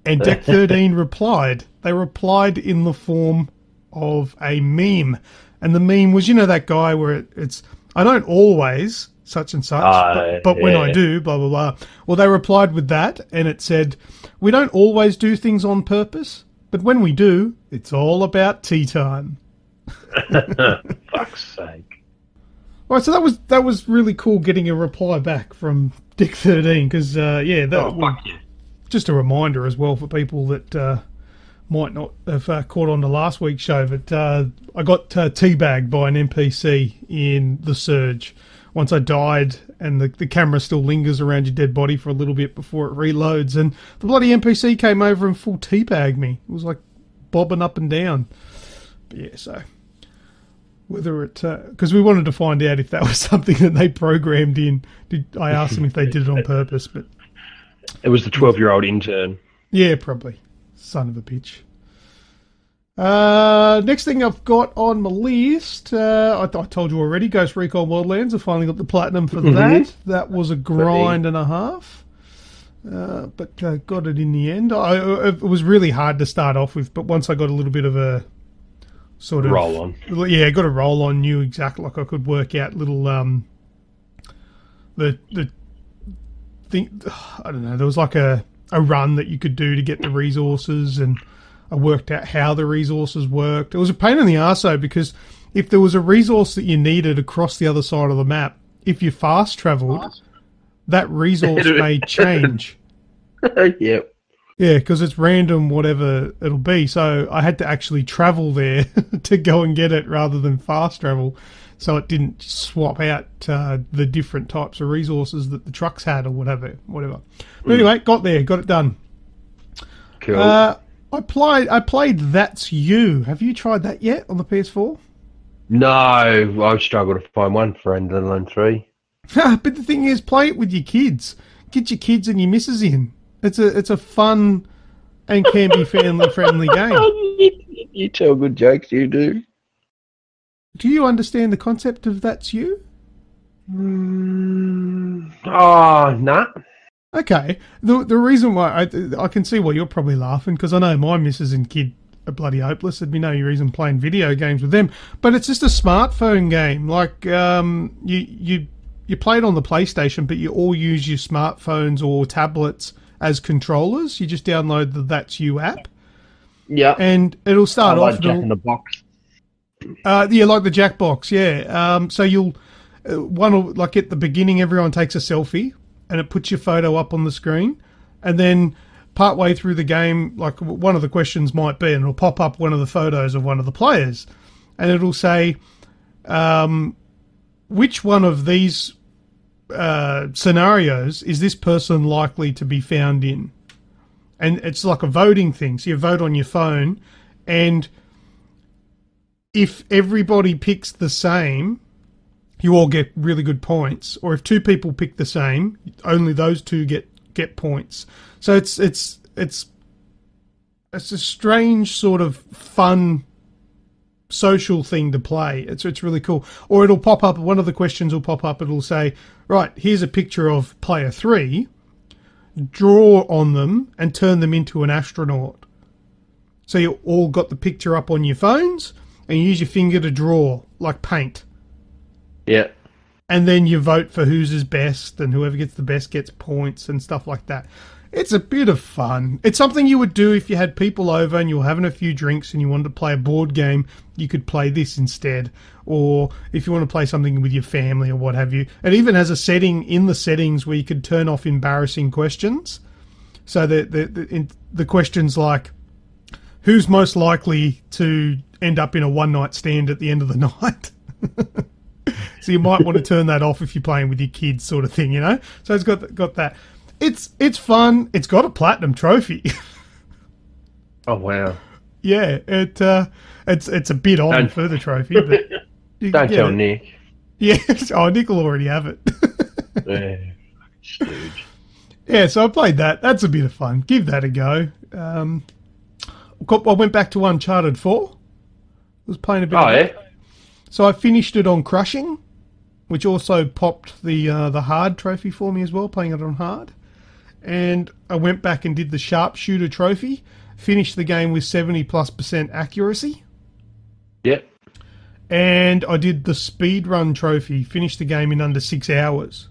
and Deck 13 replied. They replied in the form of a meme, and the meme was, that guy where it's I don't always such and such, but when I do, blah blah blah. Well, they replied with that, and it said, "We don't always do things on purpose, but when we do, it's all about tea time." Fuck's sake! Right, so that was really cool getting a reply back from Dick 13, because just a reminder as well for people that might not have caught on to last week's show, but I got teabagged by an NPC in The Surge. Once I died, and the camera still lingers around your dead body for a little bit before it reloads, and the bloody NPC came over and full teabagged me. It was like bobbing up and down. But yeah, so whether it because we wanted to find out if that was something that they programmed in. I asked them if they did it on purpose, but it was the 12-year-old intern. Yeah, probably. Son of a bitch. Next thing I've got on my list, I told you already, Ghost Recon Wildlands. I finally got the platinum for that. That was a grind and a half, but got it in the end. It was really hard to start off with, but once I got a little bit of a sort of roll on, yeah, got a roll on, knew exactly, like I could work out little the thing. I don't know. There was like a run that you could do to get the resources, and I worked out how the resources worked. It was a pain in the arse though, because if there was a resource that you needed across the other side of the map, if you fast travelled, that resource may change. Yep. Yeah, because it's random, whatever it'll be. So I had to actually travel there to go and get it rather than fast travel, so it didn't swap out the different types of resources that the trucks had or whatever. But anyway, got there, got it done. Cool. I played That's You. Have you tried that yet on the PS4? No, I've struggled to find one for let alone 3. But the thing is, play it with your kids. Get your kids and your missus in. It's a fun and can be family-friendly game. You tell good jokes, you do. Do you understand the concept of That's You? Oh, nah. Okay. The reason why I can see why you're probably laughing, because I know my missus and kid are bloody hopeless. There'd be no reason playing video games with them. But it's just a smartphone game. Like you play it on the PlayStation, but you all use your smartphones or tablets as controllers. You just download the That's You app. Yeah. And it'll start off. Like Jack in the Box. Yeah, like the Jackbox, yeah. So you'll like at the beginning, everyone takes a selfie, and it puts your photo up on the screen, and then partway through the game, like one of the questions might be, and it'll pop up one of the photos of one of the players, and it'll say, which one of these scenarios is this person likely to be found in? And it's like a voting thing. So you vote on your phone, and if everybody picks the same, you all get really good points. Or if two people pick the same, only those two get points. So it's a strange sort of fun social thing to play. It's really cool. Or it'll pop up, one of the questions will pop up, it'll say, right, here's a picture of player 3, draw on them and turn them into an astronaut. So you all got the picture up on your phones, and you use your finger to draw, like paint. Yeah. And then you vote for whose is best, and whoever gets the best gets points and stuff like that. It's a bit of fun. It's something you would do if you had people over and you were having a few drinks and you wanted to play a board game. You could play this instead. Or if you want to play something with your family or what have you. It even has a setting in the settings where you could turn off embarrassing questions. So the questions like, who's most likely to end up in a one-night stand at the end of the night? So you might want to turn that off if you're playing with your kids, sort of thing, you know? So it's got that. It's fun. It's got a platinum trophy. Oh wow! Yeah, it's a bit on for the trophy, but don't tell Nick. Yeah, oh, Nick will already have it. Yeah, stooge. Yeah, so I played that. That's a bit of fun. Give that a go. I went back to Uncharted 4. I was playing a bit. Oh, of yeah? that. So I finished it on Crushing, which also popped the hard trophy for me as well, playing it on hard. And I went back and did the sharpshooter trophy, finished the game with 70+% accuracy. Yep. And I did the speedrun trophy, finished the game in under 6 hours.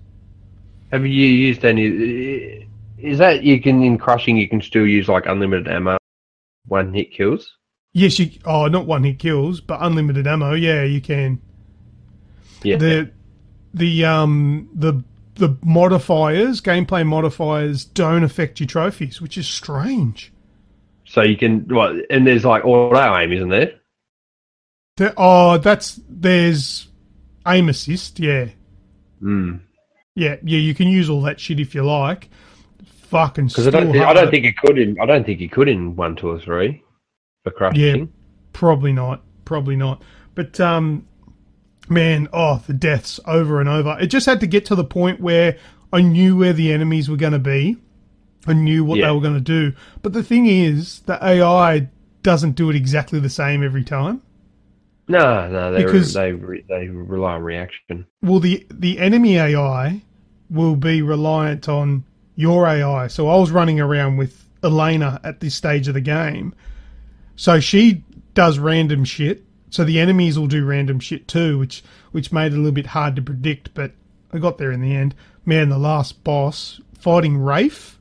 Have you used any... Is that in Crushing you can still use like unlimited ammo, one-hit kills? Yes, not one-hit kills, but unlimited ammo, yeah, you can. Yeah. The modifiers, gameplay modifiers, don't affect your trophies, which is strange. So you can, and there's like auto aim, isn't there? There's aim assist, yeah. Yeah, you can use all that shit if you like. Fucking because I don't think you could in 1, 2, or 3 for Crushing. Yeah, probably not. But man, the deaths over and over. It just had to get to the point where I knew where the enemies were going to be. I knew what they were going to do. But the thing is, the AI doesn't do it exactly the same every time. No, they rely on reaction. Well, the enemy AI will be reliant on your AI. So I was running around with Elena at this stage of the game. So she does random shit. So the enemies will do random shit too, which made it a little bit hard to predict, but I got there in the end. Man, the last boss, fighting Rafe.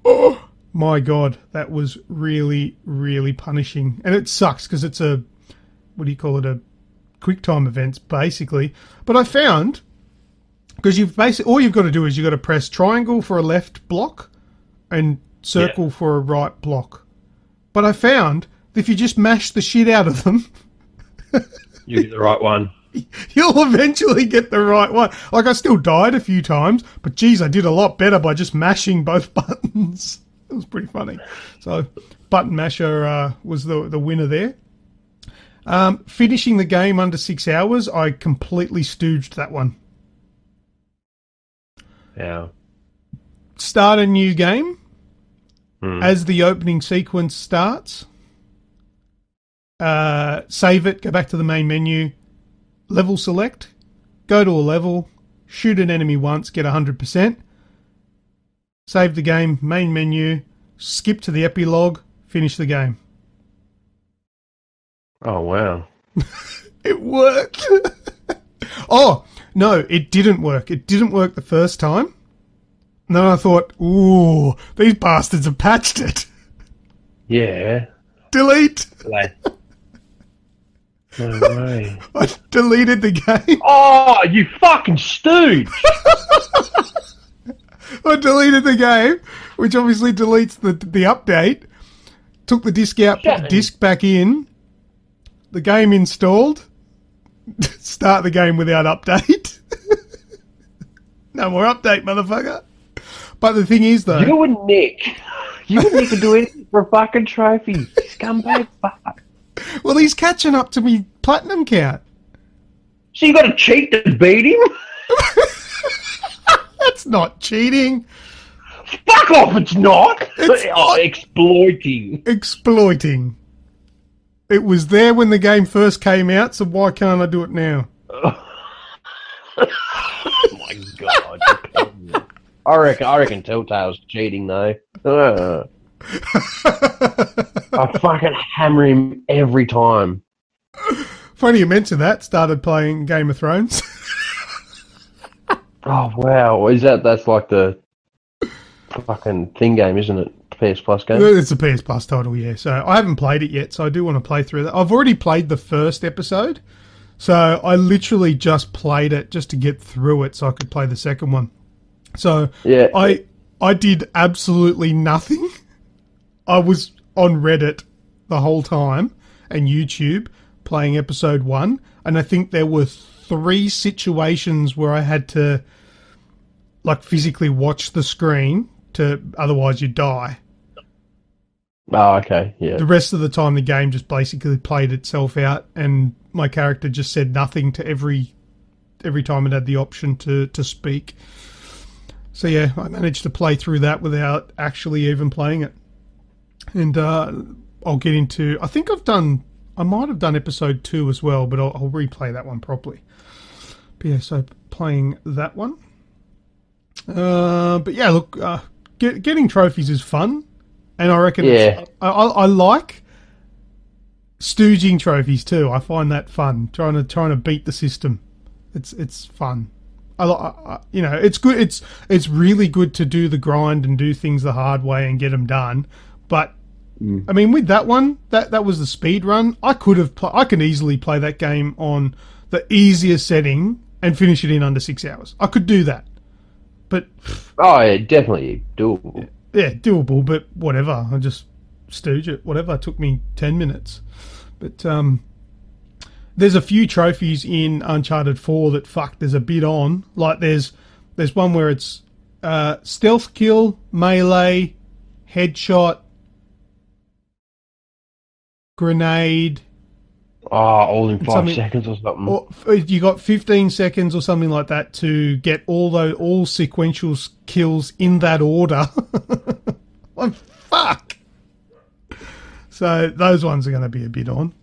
Oh, my God, that was really, really punishing. And it sucks because it's a quick time events, basically. But I found, because all you've got to do is you've got to press triangle for a left block and circle for a right block. But I found that if you just mash the shit out of them, you get the right one. You'll eventually get the right one. Like, I still died a few times, but geez, I did a lot better by just mashing both buttons. It was pretty funny. So, button masher was the winner there. Finishing the game under 6 hours, I completely stooged that one. Yeah. Start a new game. Hmm. As the opening sequence starts, save it, go back to the main menu, level select, go to a level, shoot an enemy once, get 100%, save the game, main menu, skip to the epilogue, finish the game. Oh, wow. It worked. Oh, no, it didn't work. It didn't work the first time. And then I thought, ooh, these bastards have patched it. Yeah. Delete. Like, no way. I deleted the game. Oh, you fucking stooge! I deleted the game, which obviously deletes the update. Took the disc out, put the disc back in. The game installed. Start the game without update. No more update, motherfucker. But the thing is, though... You and Nick can do anything for a fucking trophy. Scumbag fuck. Well, he's catching up to me platinum count. So you got to cheat to beat him? That's not cheating. Fuck off, it's not! It's not. Exploiting. Exploiting. It was there when the game first came out, so why can't I do it now? Oh my god. I reckon Telltale's cheating though. I fucking hammer him every time. Funny you mentioned that. Started playing Game of Thrones. Oh wow. That's like the fucking thing game, isn't it? PS Plus game? It's a PS Plus title, yeah. So I haven't played it yet, so I do want to play through that. I've already played the first episode, so I literally just played it just to get through it so I could play the second one. So yeah. I did absolutely nothing. I was on Reddit the whole time and YouTube playing episode 1, and I think there were 3 situations where I had to like physically watch the screen to otherwise you die. Oh, okay, yeah. The rest of the time the game just basically played itself out and my character just said nothing to every time it had the option to speak. So yeah, I managed to play through that without actually even playing it. And I'll get into... I might have done episode 2 as well, but I'll replay that one properly. But yeah, so playing that one. But yeah, look, getting trophies is fun. And I reckon I like stooging trophies too. I find that fun. Trying to beat the system. It's fun. It's good. It's really good to do the grind and do things the hard way and get them done. But I mean, with that one, that was the speed run. I can easily play that game on the easiest setting and finish it in under 6 hours. I could do that. But oh, yeah, definitely doable. Yeah, doable, but whatever. I just stooge it. Whatever. It took me 10 minutes. But there's a few trophies in Uncharted 4 that there's a bit on. Like there's one where it's stealth kill, melee, headshot, grenade. Oh, all in 5 seconds or something. Or you got 15 seconds or something like that to get all sequential kills in that order. Like, fuck. So those ones are going to be a bit on.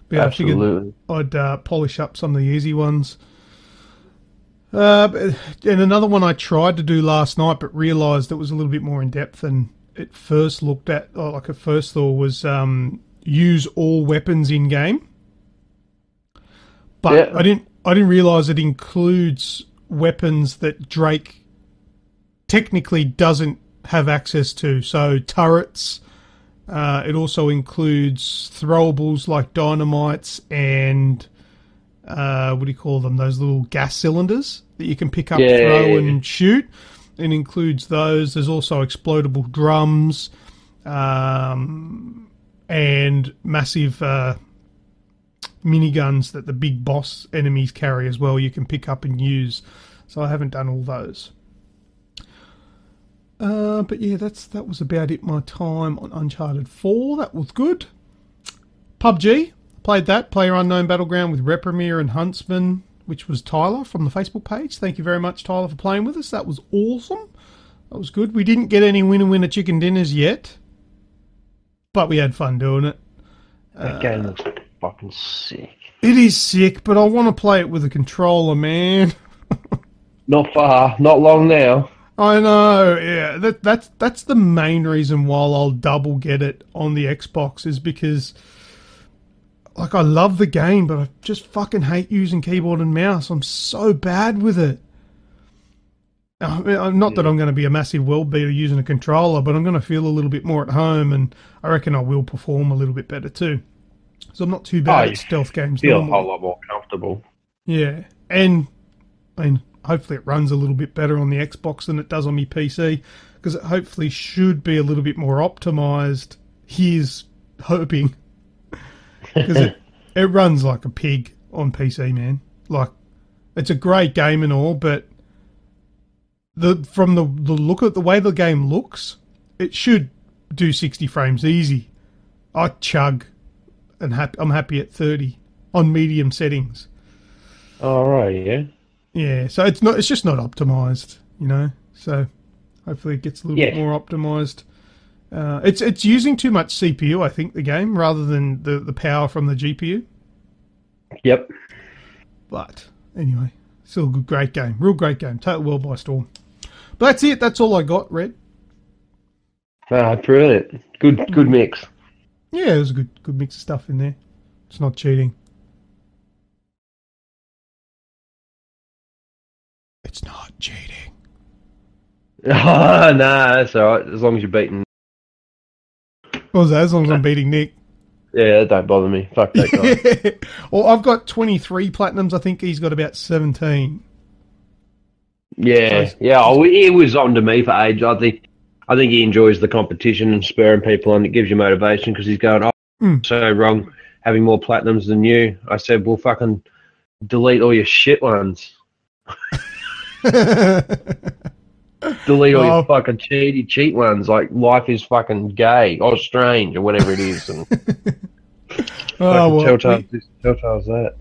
But absolutely. I figured I'd polish up some of the easy ones. And another one I tried to do last night, but realised it was a little bit more in depth than it first looked at. Like at first thought was use all weapons in game. But yeah. I didn't realise it includes weapons that Drake technically doesn't have access to. So turrets. It also includes throwables like dynamites and what do you call them? Those little gas cylinders that you can pick up, throw and shoot. It includes those. There's also explodable drums and massive miniguns that the big boss enemies carry as well. You can pick up and use. So I haven't done all those. But yeah, that was about it. My time on Uncharted 4. That was good. PUBG. Played that. PlayerUnknown Battleground with Reprimir and Huntsman. which was Tyler from the Facebook page. Thank you very much, Tyler, for playing with us. That was awesome. That was good. We didn't get any winner chicken dinners yet, but we had fun doing it. That game looks fucking sick. It is sick, but I want to play it with a controller, man. Not far, not long now. I know, yeah. That's the main reason why I'll double get it on the Xbox, is because, like, I love the game, but I just fucking hate using keyboard and mouse. I'm so bad with it. I mean, not that I'm going to be a massive world beater using a controller, but I'm going to feel a little bit more at home, and I reckon I will perform a little bit better too. So I'm not too bad at stealth games. Feel a whole lot more comfortable. Yeah, and I mean, hopefully it runs a little bit better on the Xbox than it does on my PC, because it hopefully should be a little bit more optimized. Here's hoping, because it runs like a pig on PC, man. Like, it's a great game and all, but from the look at the way the game looks, it should do 60 frames easy. I chug, and I'm happy at 30 on medium settings. All right, yeah. Yeah, so it's just not optimized, you know. So hopefully it gets a little bit more optimized. It's using too much CPU, I think, the game, rather than the power from the GPU. Yep. But anyway, still a great game, real great game, total world by storm. But that's it. That's all I got, Red. Brilliant. Good mix. Yeah, there's a good mix of stuff in there. It's not cheating. It's not cheating. Oh, no, that's all right. As long as you're beating. What was that? As long as I'm beating Nick. Yeah, that don't bother me. Fuck that guy. Well, I've got 23 platinums. I think he's got about 17. Yeah, yeah. He was on to me for ages. I think he enjoys the competition and spurring people on. It gives you motivation, because he's going, so wrong having more platinums than you. I said, well, fucking delete all your shit ones. Delete all your fucking cheat ones, like life is fucking gay or strange or whatever it is. And Telltale's that.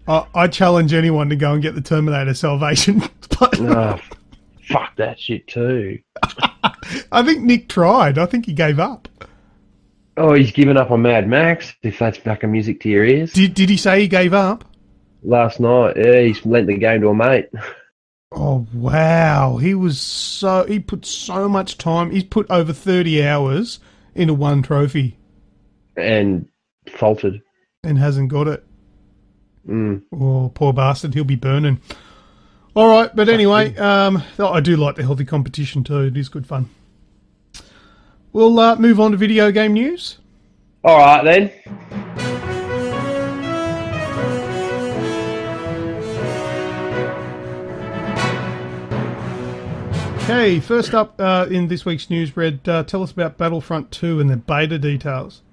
I challenge anyone to go and get the Terminator Salvation. Fuck that shit too. I think Nick tried. I think he gave up. Oh, he's given up on Mad Max, if that's fucking music to your ears. Did he say he gave up? Last night, yeah, he's lent the game to a mate. Oh, wow. He put so much time. He's put over 30 hours into one trophy. And faltered. And hasn't got it. Oh, poor bastard. He'll be burning. All right, but anyway, I do like the healthy competition too. It is good fun. We'll move on to video game news. All right, then. Okay, first up in this week's news, Red, tell us about Battlefront 2 and the beta details.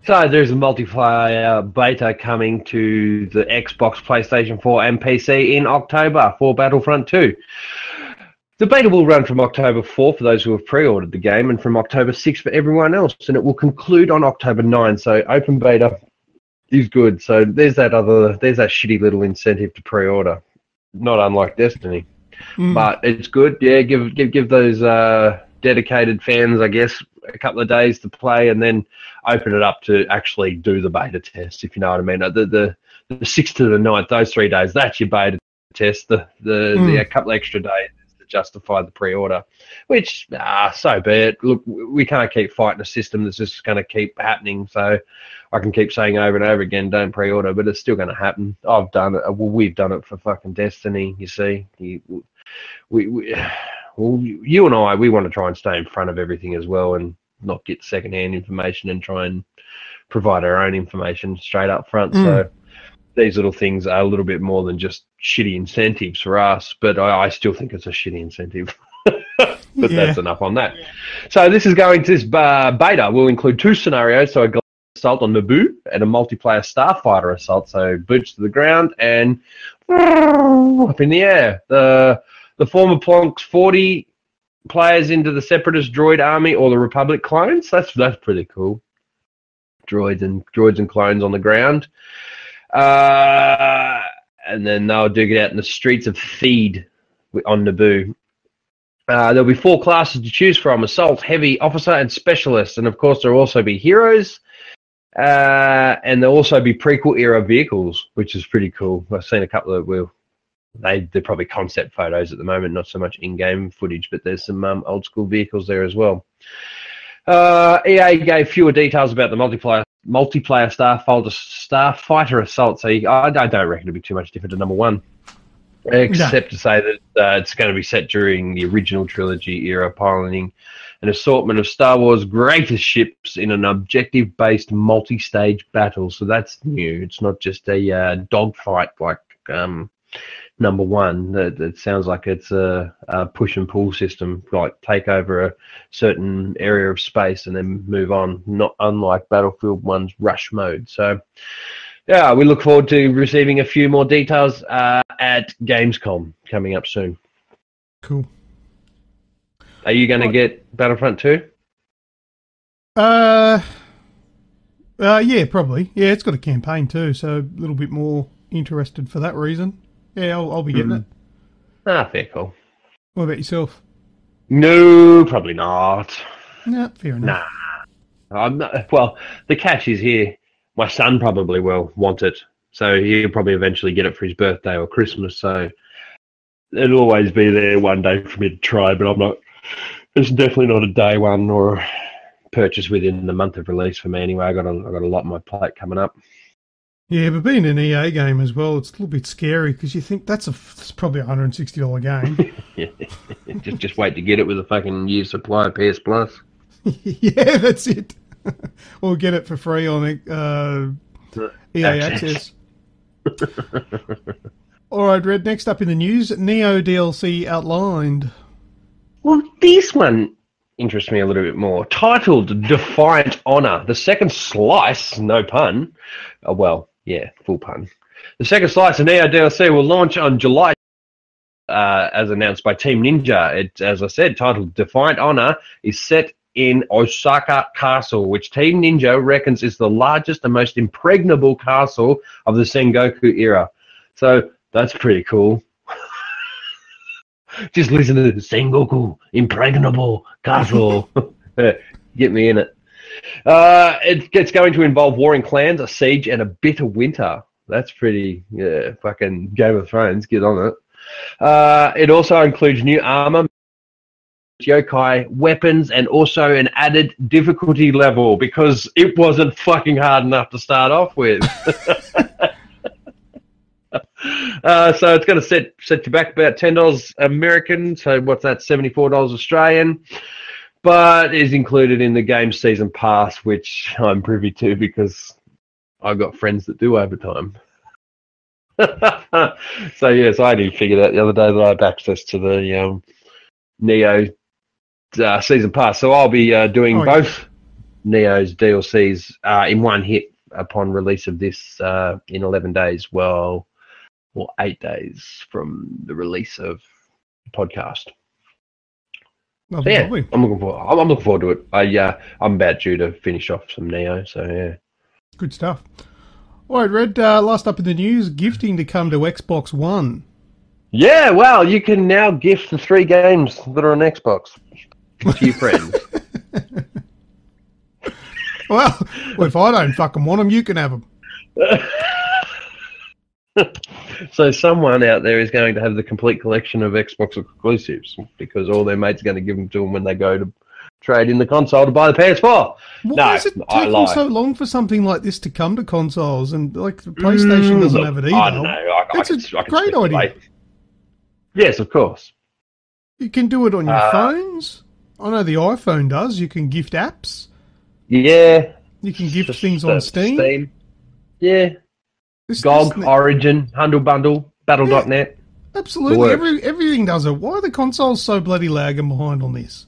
So there's a multiplayer beta coming to the Xbox, PlayStation 4 and PC in October for Battlefront 2. The beta will run from October 4 for those who have pre-ordered the game, and from October 6 for everyone else, and it will conclude on October 9. So open beta is good. So there's that shitty little incentive to pre-order, not unlike Destiny. But it's good. Yeah, give those dedicated fans, I guess, a couple of days to play, and then open it up to actually do the beta test, if you know what I mean. The 6th to the 9th, those 3 days, that's your beta test. The couple extra days to justify the pre-order, which, so be it. Look, we can't keep fighting a system that's just going to keep happening, so I can keep saying over and over again, don't pre-order, but it's still going to happen. I've done it. Well, we've done it for fucking Destiny, you see. You and I, we want to try and stay in front of everything as well, and not get secondhand information, and try and provide our own information straight up front. So these little things are a little bit more than just shitty incentives for us, but I still think it's a shitty incentive. But that's enough on that. So this beta will include 2 scenarios, so a glide assault on Naboo and a multiplayer starfighter assault, so boots to the ground and up in the air. The former plonks 40 players into the Separatist droid army or the Republic clones. That's pretty cool. Droids and clones on the ground. and then they'll dig it out in the streets of Theed on Naboo. There'll be 4 classes to choose from: Assault, Heavy, Officer, and Specialist. And, of course, there'll also be Heroes. And there'll also be prequel-era vehicles, which is pretty cool. I've seen a couple of... They're probably concept photos at the moment, not so much in-game footage, but there's some old-school vehicles there as well. EA gave fewer details about the multiplayer Starfighter Assault, so I don't reckon it'll be too much different to number 1. Except to say that it's going to be set during the original trilogy era, piloting an assortment of Star Wars' greatest ships in an objective-based multi-stage battle. So that's new. It's not just a dogfight like number 1. It sounds like it's a push and pull system, like take over a certain area of space and then move on, not unlike Battlefield 1's rush mode. So yeah, we look forward to receiving a few more details at Gamescom coming up soon. Cool. Are you going to get Battlefront 2? Yeah, probably. Yeah, it's got a campaign too, so a little bit more interested for that reason. Yeah, I'll be getting it. Fair call. What about yourself? No, probably not. Nah, fair enough. Nah. I'm not, well, the catch is here. My son probably will want it, so he'll probably eventually get it for his birthday or Christmas, so it'll always be there one day for me to try, but I'm not... It's definitely not a day one or purchase within the month of release for me anyway. I got a lot on my plate coming up. Yeah, but being an EA game as well, it's a little bit scary because you think it's probably a $160 game. Yeah. just wait to get it with a fucking year's supply of PS Plus. Yeah, that's it. Or get it for free on EA Access. All right, Red, next up in the news, Nioh DLC Outlined. Well, this one interests me a little bit more. Titled Defiant Honor, the second slice, no pun. Well, yeah, full pun. The second slice of Nioh DLC will launch on July, as announced by Team Ninja. It, as I said, titled Defiant Honor, is set in Osaka Castle, which Team Ninja reckons is the largest and most impregnable castle of the Sengoku era. So that's pretty cool. Just listen to the Sengoku, impregnable castle. Get me in it. It's going to involve warring clans, a siege, and a bitter winter. That's pretty, fucking Game of Thrones. Get on it. It also includes new armor, yokai weapons, and also an added difficulty level because it wasn't fucking hard enough to start off with. So it's going to set you back about $10 American. So what's that? $74 Australian. But is included in the game season pass, which I'm privy to because I've got friends that do overtime. So yes, I did figure out the other day that I have access to the Nioh season pass. So I'll be doing both Nioh's DLCs in one hit upon release of this in 11 days. Well, 8 days from the release of the podcast. So, yeah, I'm looking forward to it. I'm about due to finish off some Nioh, so yeah. Good stuff. All right, Red, last up in the news, gifting to come to Xbox One. Yeah, well, you can now gift the 3 games that are on Xbox to your friends. Well, if I don't fucking want them, you can have them. So someone out there is going to have the complete collection of Xbox exclusives because all their mates are going to give them to them when they go to trade in the console to buy the PS4. Why is it taking so long for something like this to come to consoles? And like the PlayStation doesn't have it either. I don't know. It's a great idea. Yes, of course. You can do it on your phones. I know the iPhone does. You can gift apps. Yeah. You can gift things on Steam. Yeah. GOG, Origin, Humble Bundle, Battle.net. Absolutely. Everything does it. Why are the consoles so bloody lagging behind on this?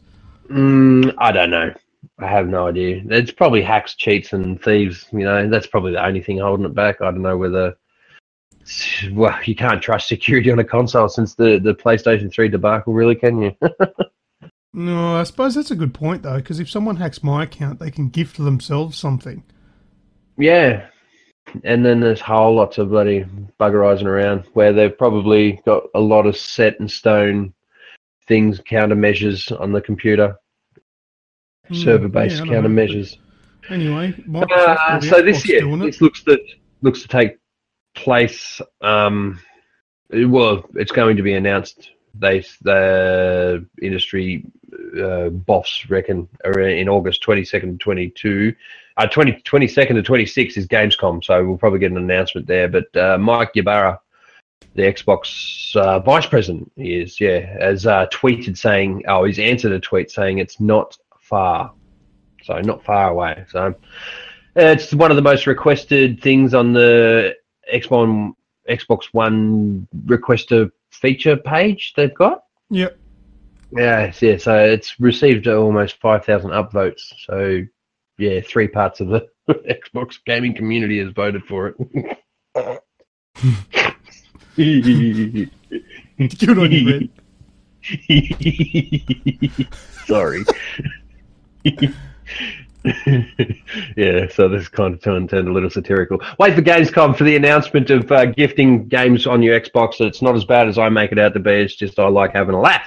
I don't know. I have no idea. It's probably hacks, cheats, and thieves. You know, that's probably the only thing holding it back. I don't know whether... Well, you can't trust security on a console since the PlayStation 3 debacle, really, can you? No, I suppose that's a good point, though, because if someone hacks my account, they can gift themselves something. Yeah. And then there's whole lots of bloody buggerizing around where they've probably got a lot of set in stone things, countermeasures on the computer, server-based countermeasures. Anyway, Microsoft or the so Xbox this year, doing it. this looks to take place. Well, it's going to be announced. The industry boss reckon in August 22nd to 22nd to 26th is Gamescom, so we'll probably get an announcement there. But Mike Ybarra, the Xbox vice president, has tweeted saying, he's answered a tweet saying it's not far, so not far away. So it's one of the most requested things on the Xbox One requester feature page they've got. Yep. Yeah. So it's received almost 5,000 upvotes. So yeah, 3 parts of the Xbox gaming community has voted for it. Good on you, Red. Sorry. Yeah, so this kind of turned a little satirical. Wait for Gamescom for the announcement of gifting games on your Xbox. It's not as bad as I make it out to be. It's just I like having a laugh.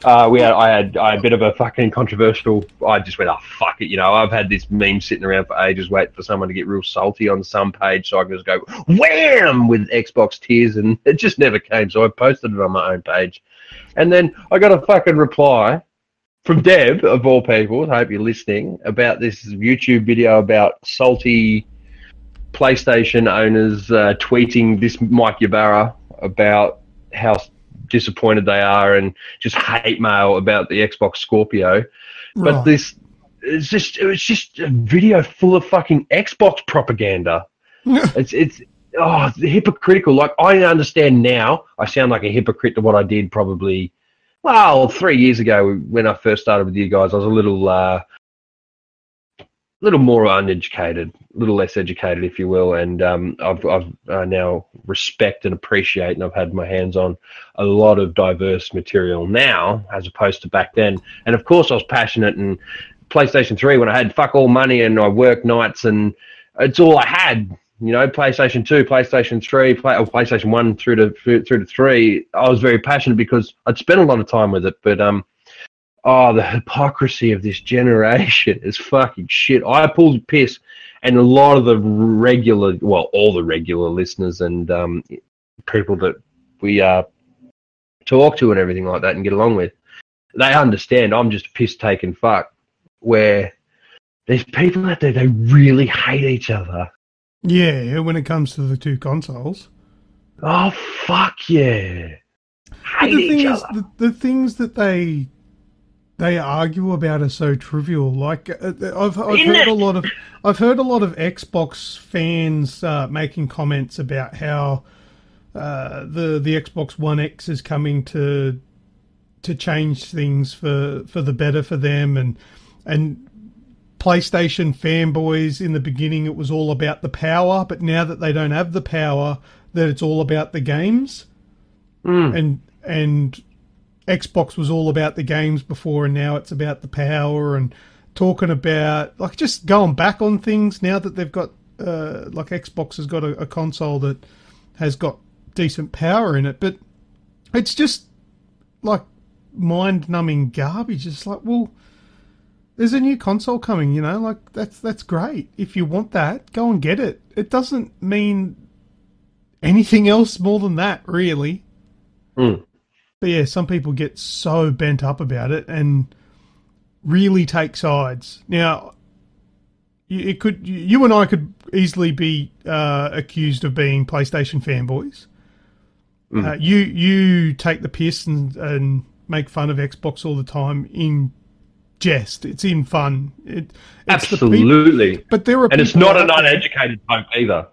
I had a bit of a fucking controversial. I just went, fuck it. I've had this meme sitting around for ages, waiting for someone to get real salty on some page so I can just go wham with Xbox tears, and it just never came. So I posted it on my own page, and then I got a fucking reply from Deb, of all people, I hope you're listening, about this YouTube video about salty PlayStation owners tweeting this Mike Ybarra about how disappointed they are and just hate mail about the Xbox Scorpio. Right. But it was just a video full of fucking Xbox propaganda. It's hypocritical. Like, I understand now, I sound like a hypocrite to what I did probably, 3 years ago when I first started with you guys. I was a little more uneducated, a little less educated, if you will, and I've now respect and appreciate, and I've had my hands on a lot of diverse material now as opposed to back then. And of course I was passionate, and PlayStation 3 when I had fuck all money and I worked nights and it's all I had. PlayStation 2, PlayStation 3, PlayStation 1 through to 3, I was very passionate because I'd spent a lot of time with it. But the hypocrisy of this generation is fucking shit. I pulled piss, and a lot of the all the regular listeners and people that we talk to and everything like that and get along with, they understand I'm just a piss-taking fuck, where there's people out there, they really hate each other. Yeah, when it comes to the two consoles. Oh, fuck yeah. Hate each other. The things that they argue about are so trivial. Like, I've heard a lot of Xbox fans making comments about how the Xbox One X is coming to change things for the better for them, and PlayStation fanboys in the beginning, it was all about the power, but now that they don't have the power, that it's all about the games. And Xbox was all about the games before, and now it's about the power, and talking about, like, just going back on things now that they've got, like, Xbox has got a console that has got decent power in it, but it's just, like, mind-numbing garbage. It's like, well, there's a new console coming, like, that's great. If you want that, go and get it. It doesn't mean anything else more than that, really. But yeah, some people get so bent up about it and really take sides. Now, you and I could easily be accused of being PlayStation fanboys. You take the piss and make fun of Xbox all the time in jest. It's in fun. It's absolutely. But there are, and it's not an uneducated poke either.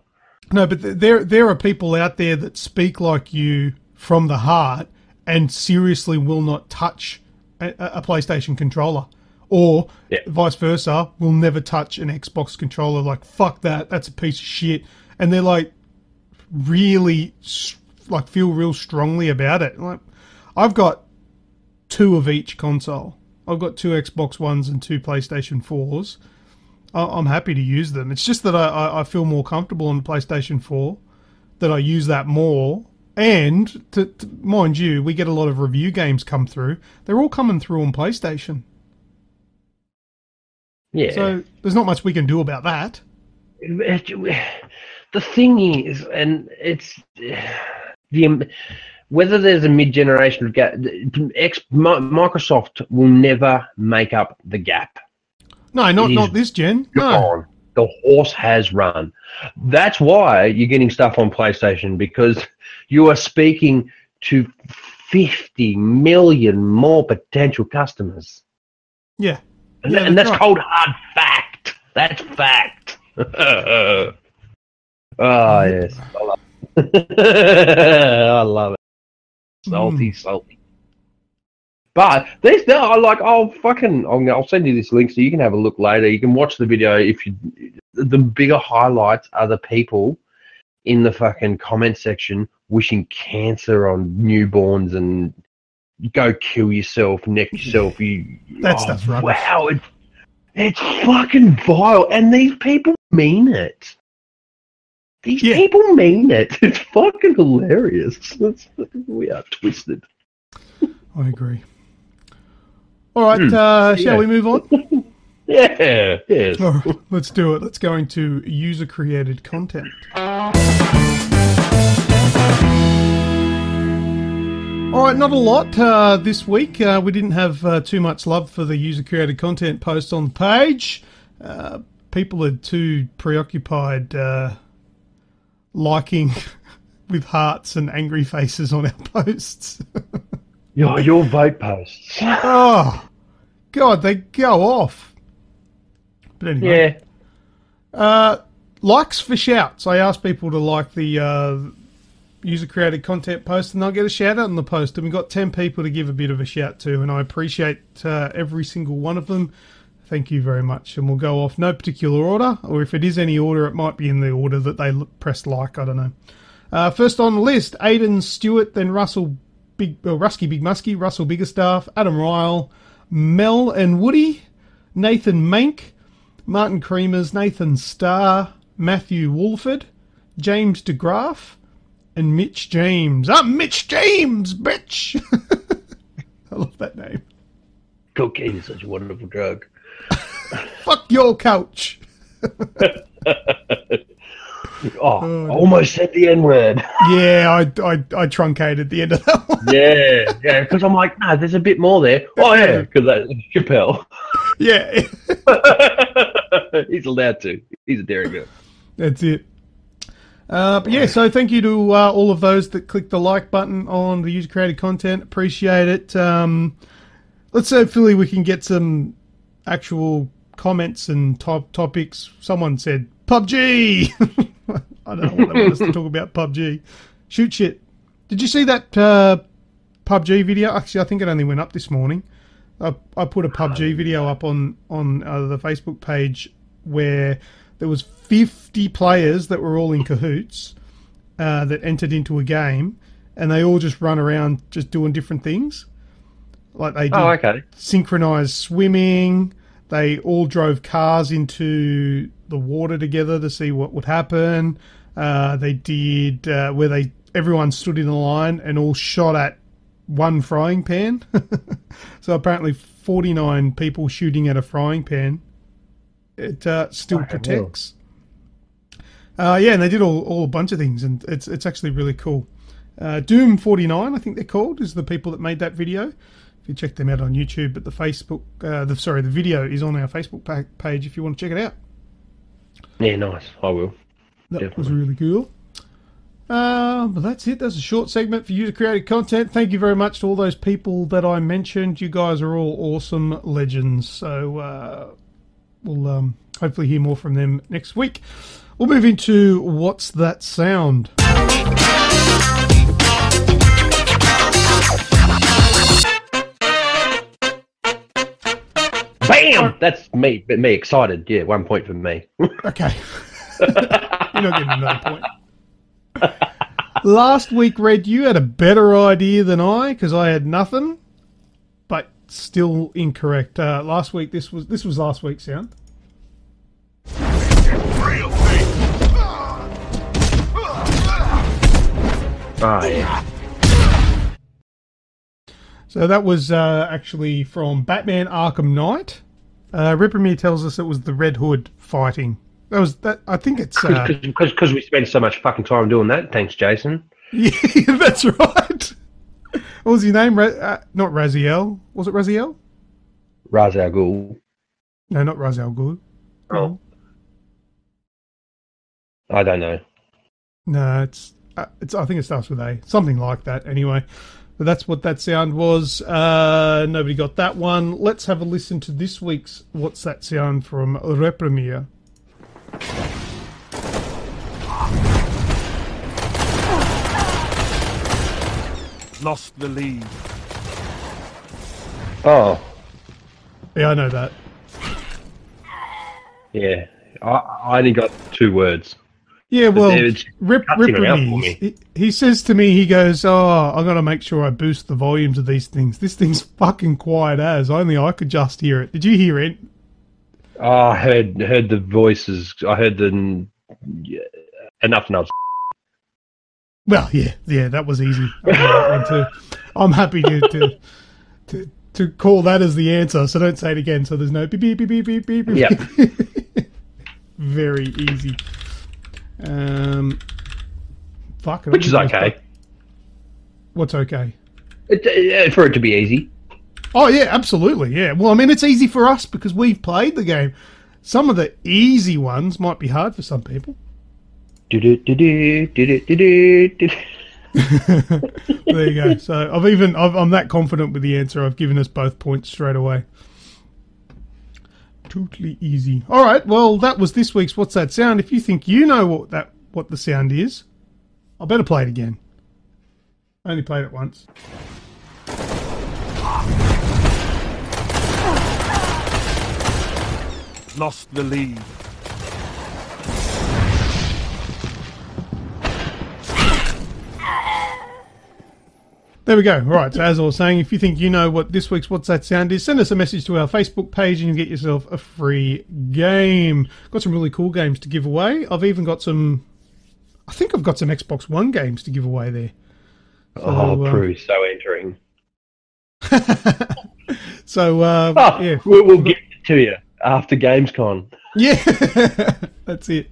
No, but there are people out there that speak like you from the heart and seriously will not touch a PlayStation controller, or vice versa, will never touch an Xbox controller. Like, fuck that, that's a piece of shit. And they're like, really, like, feel real strongly about it. Like, I've got 2 of each console. I've got 2 Xbox Ones and 2 PlayStation 4s. I'm happy to use them. It's just that I feel more comfortable on the PlayStation 4, that I use that more. And, to mind you, we get a lot of review games come through. They're all coming through on PlayStation. Yeah. So there's not much we can do about that. The thing is, and it's whether there's a mid-generation gap, Microsoft will never make up the gap. No, not this gen. No. The horse has run. That's why you're getting stuff on PlayStation, because you are speaking to 50 million more potential customers. Yeah. And that's right. Cold hard fact. That's fact. Oh, yes. I love it. I love it. Salty. But they're like, I'll send you this link so you can have a look later. You can watch the video. The bigger highlights are the people in the fucking comment section wishing cancer on newborns and go kill yourself, neck yourself. Stuff's rubbish. Wow, it's fucking vile, and these people mean it. These people mean it. It's fucking hilarious. We are twisted. I agree. All right, shall we move on? Yeah, yes. All right, let's do it. Let's go into user-created content. All right, not a lot this week. We didn't have too much love for the user-created content post on the page. People are too preoccupied liking with hearts and angry faces on our posts. Your vote posts. Oh, God, they go off. But anyway. Yeah. Likes for shouts. I asked people to like the user-created content post, and they'll get a shout-out on the post. And we got 10 people to give a bit of a shout to, and I appreciate every single one of them. Thank you very much. And we'll go off no particular order, or if it is any order, it might be in the order that they pressed like. I don't know. First on the list, Aidan Stewart, then Rusky Big Muskie, Russell Biggerstaff, Adam Ryle, Mel and Woody, Nathan Mank, Martin Creamers, Nathan Starr, Matthew Wolford, James DeGraff, and Mitch James. I'm Mitch James, bitch! I love that name. Cocaine is such a wonderful drug. Fuck your couch! Oh, I almost said the N-word. Yeah, I truncated the end of that one. Yeah, because I'm like, no, there's a bit more there. Oh, yeah, because that's Chappelle. Yeah. He's allowed to. He's a daring girl. That's it. But yeah, so thank you to all of those that clicked the like button on the user-created content. Appreciate it. Let's hopefully we can get some actual comments and topics. Someone said, PUBG! I don't know what they want us to talk about PUBG. Shoot shit. Did you see that PUBG video? Actually, I think it only went up this morning. I put a PUBG video up on the Facebook page where there was 50 players that were all in cahoots that entered into a game, and they all just run around just doing different things. Like they did synchronized swimming. They all drove cars into the water together to see what would happen. They did where everyone stood in a line and all shot at one frying pan. So apparently 49 people shooting at a frying pan. It still protects. Yeah, and they did all a bunch of things, and it's actually really cool. Doom 49, I think they're called, is the people that made that video. If you check them out on YouTube, but the video is on our Facebook page if you want to check it out. Yeah, nice. I will. That Definitely. was really cool. But that's it. That's a short segment for user-created content. Thank you very much to all those people that I mentioned. You guys are all awesome legends. So we'll hopefully hear more from them next week. We'll move into What's That Sound? Bam! That's me excited. Yeah, 1 point for me. Okay. You're not getting another point. Last week, Red, you had a better idea than I, because I had nothing, but still incorrect. Last week, this was last week's sound. Oh, yeah. So that was actually from Batman Arkham Knight. Rippermere tells us it was the Red Hood fighting. That was that. I think it's because we spent so much fucking time doing that. Thanks, Jason. Yeah, that's right. What was his name? Not Raziel. Was it Raziel? Ra's al Ghul. No, not Ra's al Ghul. Oh. I don't know. No, it's. I think it starts with A. Something like that. Anyway, but that's what that sound was. Nobody got that one. Let's have a listen to this week's What's That Sound from Repremier. Lost the lead. Oh. Yeah, I know that. Yeah. I only got 2 words. Yeah, well, Repremier, he says to me, he goes, "Oh, I got to make sure I boost the volumes of these things. This thing's fucking quiet as. Only I could just hear it." Did you hear it? Oh, I heard the voices. I heard the enough. Well, yeah, that was easy. I'm happy to call that as the answer. So don't say it again. So there's no beep beep beep beep beep beep. Yeah. Very easy. Fuck. Which is okay. What's okay? For it to be easy. Oh yeah, absolutely. Yeah. Well, I mean, it's easy for us because we've played the game. Some of the easy ones might be hard for some people. There you go. So I'm that confident with the answer. I've given us both points straight away. Totally easy. All right. Well, that was this week's What's That Sound. If you think you know what the sound is, I better play it again. I only played it once. Lost the lead. There we go. Right, so as I was saying, if you think you know what this week's What's That Sound is, send us a message to our Facebook page and you get yourself a free game. Got some really cool games to give away. I've even got some... I think I've got some Xbox One games to give away there. So, Prue, so entering. So, yeah. We'll get it to you after Gamescom. Yeah, that's it.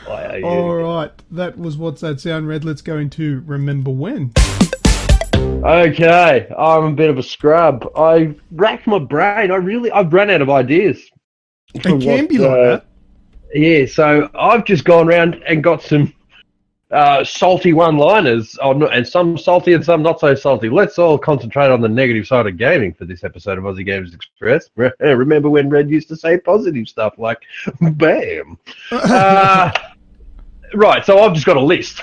Why All right, that was What's That Sound, Red. Let's go into Remember When. Okay, I'm a bit of a scrub. I racked my brain. I've run out of ideas. It can be like that. Yeah, so I've just gone around and got some salty one-liners, and some salty and some not so salty. Let's all concentrate on the negative side of gaming for this episode of Aussie Gamers Express. Remember when Red used to say positive stuff like, bam. Right, so I've just got a list.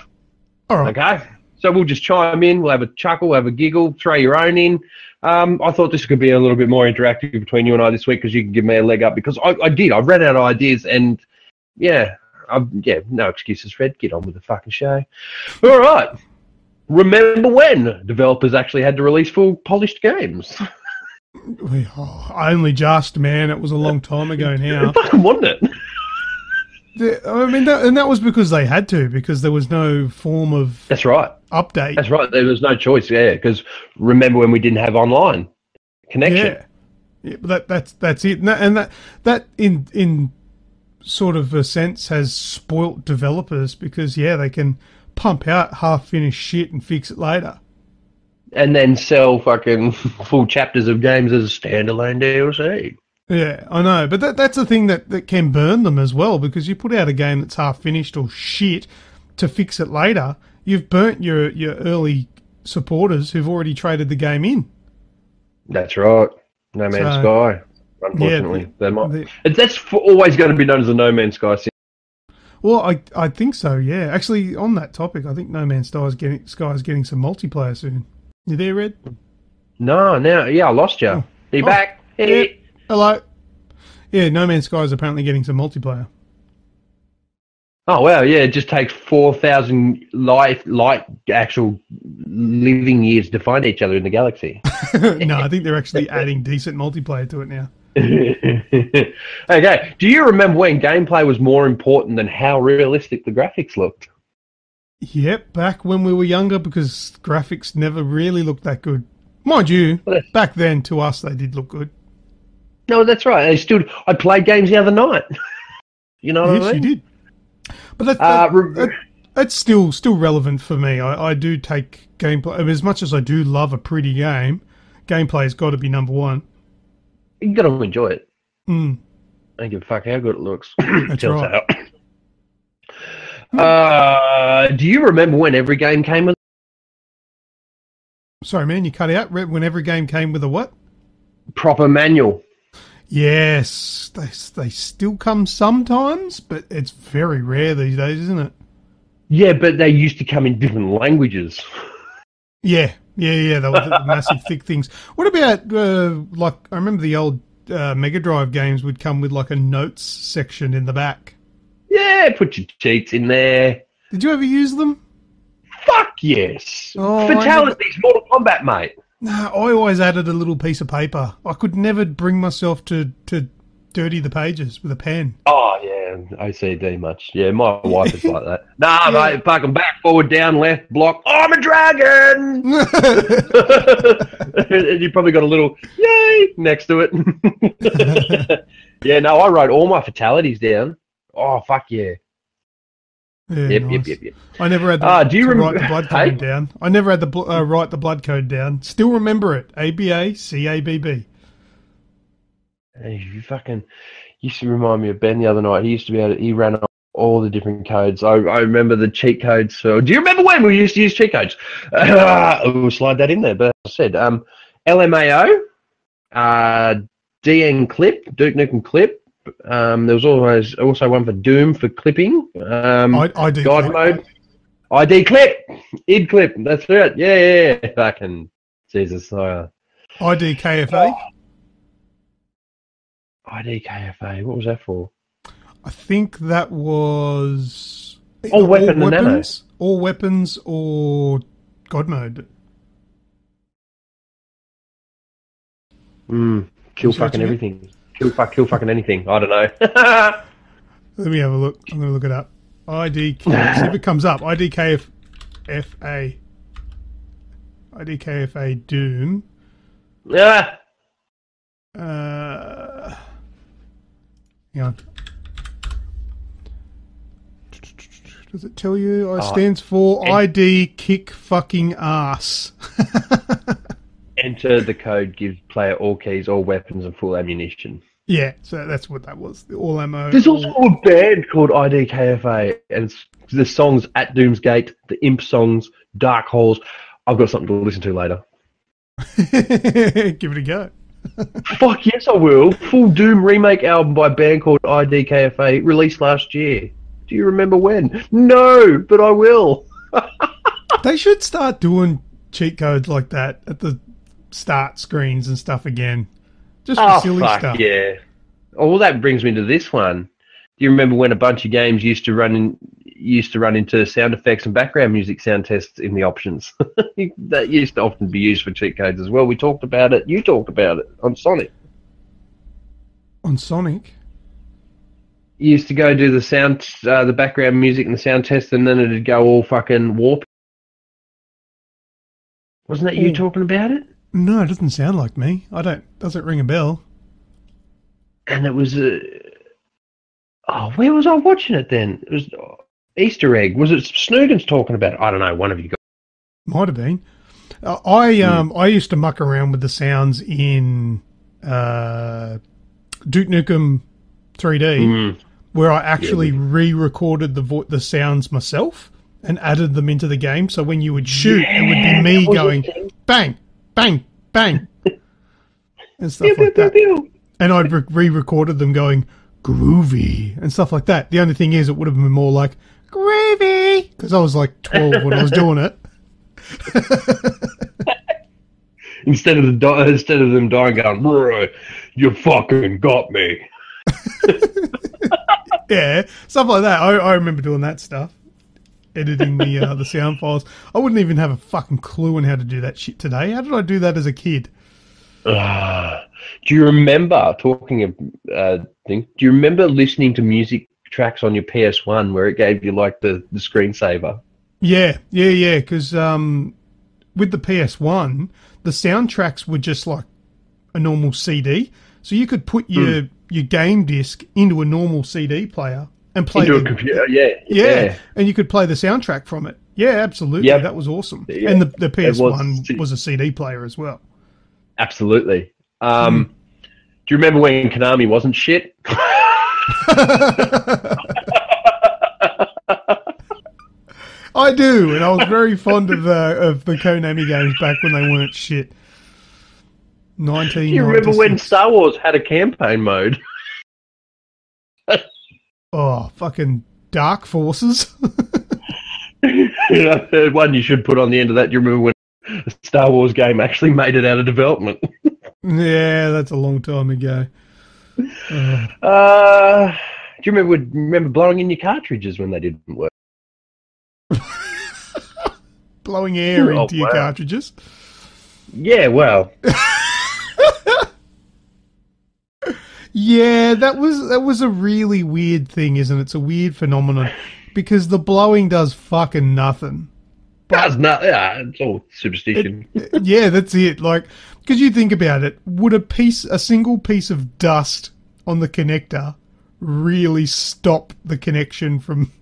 All right. Okay? So we'll just chime in, we'll have a chuckle, we'll have a giggle, throw your own in. I thought this could be a little bit more interactive between you and I this week because you can give me a leg up because I ran out of ideas and no excuses, Fred. Get on with the fucking show. All right. Remember when developers actually had to release full polished games? Only just, man. It was a long time ago now. Fucking wasn't it? I mean, that was because they had to, because there was no form of That's right. update. That's right. There was no choice, because remember when we didn't have online connection? Yeah, but that's it. And that in sort of a sense has spoilt developers because, they can pump out half-finished shit and fix it later. And then sell fucking full chapters of games as a standalone DLC. Yeah, I know, but that's the thing that can burn them as well, because you put out a game that's half finished or shit to fix it later, you've burnt your early supporters who've already traded the game in. That's right. No Man's Sky, unfortunately. Yeah, that's always going to be known as a No Man's Sky. Well, I think so, yeah. Actually, on that topic, I think No Man's Sky is getting some multiplayer soon. You there, Red? No, I lost you. Are you back? Hey. Yeah. Hello. Yeah, No Man's Sky is apparently getting some multiplayer. Oh, wow, yeah, it just takes 4,000 light actual living years to find each other in the galaxy. No, I think they're actually adding decent multiplayer to it now. Okay, do you remember when gameplay was more important than how realistic the graphics looked? Yep, back when we were younger, because graphics never really looked that good. Mind you, back then to us they did look good. No, that's right. I played games the other night. You know what I mean? Yes, you did. But that's still relevant for me. I do take gameplay. I mean, as much as I do love a pretty game, gameplay's got to be number one. You got to enjoy it. Mm. I don't give a fuck how good it looks. That's right. Do you remember when every game came with? Sorry, man, you cut out. When every game came with a what? Proper manual. Yes, they still come sometimes, but it's very rare these days, isn't it? Yeah, but they used to come in different languages. Yeah. They were the massive thick things. What about, like, I remember the old Mega Drive games would come with, like, a notes section in the back. Yeah, put your cheats in there. Did you ever use them? Fuck yes. Oh, Fatalities, Mortal Kombat, mate. No, I always added a little piece of paper. I could never bring myself to dirty the pages with a pen. Oh, yeah, OCD much. Yeah, my wife is like that. Nah, mate, fucking back, forward, down, left, block. I'm a dragon! And you probably got a little yay next to it. Yeah, no, I wrote all my fatalities down. Oh, fuck yeah. Yeah, Yep. I never had write the blood code Hey? down. I never had to write the blood code down. Still remember it. ABACABB. Hey, you fucking used to remind me of Ben the other night. He used to be able to, he ran off all the different codes. I remember the cheat codes. So, do you remember when we used to use cheat codes? We'll slide that in there. But as I said, LMAO, DN Clip, Duke Nukem Clip. There was always also one for Doom for clipping. ID God clip. mode. ID Clip. ID Clip. That's it. Yeah. Fucking Jesus. ID KFA. ID KFA. What was that for? I think that was All weapon and ammo. All weapons or God mode. Kill fucking everything. Kill fucking anything. I don't know. Let me have a look. I'm going to look it up. ID, see if it comes up. ID KFA. ID KFA Doom. Yeah. Hang on. Does it tell you? It stands for ID Kick Fucking Ass. Enter the code, gives player all keys, all weapons, and full ammunition. Yeah, so that's what that was. The all ammo. There's also a band called ID KFA, and it's the songs At Doomsgate, the Imp songs, Dark Halls. I've got something to listen to later. Give it a go. Fuck yes, I will. Full Doom remake album by a band called ID KFA, released last year. Do you remember when? No, but I will. They should start doing cheat codes like that at the start screens and stuff again. Just for silly stuff. Yeah. Oh, well, that brings me to this one. Do you remember when a bunch of games used to run into sound effects and background music sound tests in the options? That used to often be used for cheat codes as well. We talked about it. You talked about it on Sonic. On Sonic? You used to go do the sound, the background music and the sound test, and then it'd go all fucking warp. Wasn't that you talking about it? No, it doesn't sound like me. Doesn't ring a bell. And it was where was I watching it then? It was Easter egg. Was it Snoogan's talking about it? I don't know. One of you guys. Might have been. I used to muck around with the sounds in Duke Nukem 3D, where I actually re-recorded the sounds myself and added them into the game. So when you would shoot, it would be me going bang, bang, bang, and stuff like that. And I'd re-recorded them going groovy and stuff like that. The only thing is, it would have been more like groovy because I was like 12 when I was doing it. Instead of them dying, going, bro, you fucking got me. Yeah, stuff like that. I remember doing that stuff, editing the sound files. I wouldn't even have a fucking clue on how to do that shit today. How did I do that as a kid? Do you remember do you remember listening to music tracks on your PS1 where it gave you like the screensaver? Yeah, because with the PS1, the soundtracks were just like a normal CD. So you could put your game disc into a normal CD player and play into a computer. Yeah. And you could play the soundtrack from it. Yeah, absolutely. Yep. That was awesome. Yeah. And the PS1 was a CD player as well. Absolutely. Do you remember when Konami wasn't shit? I do, and I was very fond of the Konami games back when they weren't shit. Do you remember when Star Wars had a campaign mode? Oh, fucking Dark Forces. One you should put on the end of that. Do you remember when a Star Wars game actually made it out of development? Yeah, that's a long time ago. Do you remember blowing in your cartridges when they didn't work? Blowing air into your cartridges? Yeah, well. Yeah, that was a really weird thing, isn't it? It's a weird phenomenon because the blowing does fucking nothing. Does not. Yeah, it's all superstition. Yeah, that's it. Like, because you think about it, would a single piece of dust on the connector really stop the connection from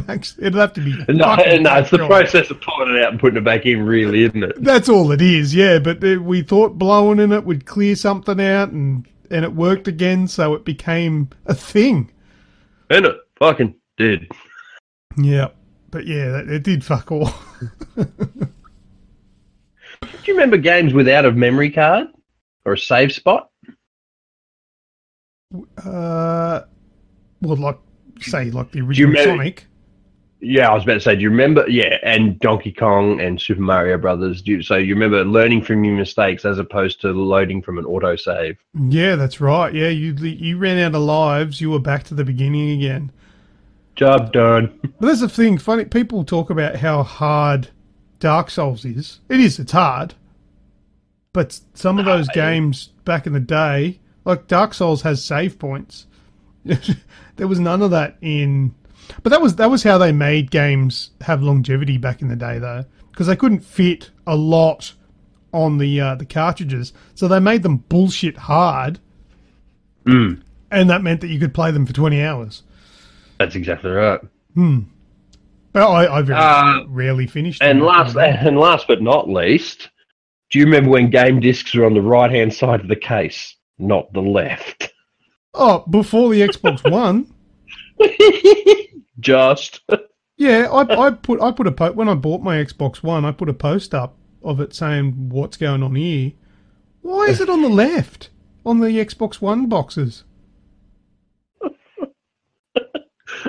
actually? It'd have to be. No, it's the process of pulling it out and putting it back in, really, isn't it? That's all it is. Yeah, but we thought blowing in it would clear something out, and it worked again, so it became a thing. And it fucking did. Yeah, but yeah, it did fuck all. Do you remember games without a memory card or a save spot? Well, like the original Sonic. Yeah, I was about to say, do you remember? Yeah, and Donkey Kong and Super Mario Brothers. So you remember learning from your mistakes as opposed to loading from an autosave? Yeah, that's right. Yeah, you ran out of lives. You were back to the beginning again. Job done. But that's the thing. Funny, people talk about how hard Dark Souls is. It is. It's hard. But some of those games back in the day, like Dark Souls has save points. There was none of that in... But that was how they made games have longevity back in the day, though, because they couldn't fit a lot on the cartridges, so they made them bullshit hard, and that meant that you could play them for 20 hours. That's exactly right. Well, I very rarely finished them. And last but not least, do you remember when game discs were on the right-hand side of the case, not the left? Oh, before the Xbox One. Just. Yeah, I put a when I bought my Xbox One, I put a post up of it saying what's going on here. Why is it on the left on the Xbox One boxes?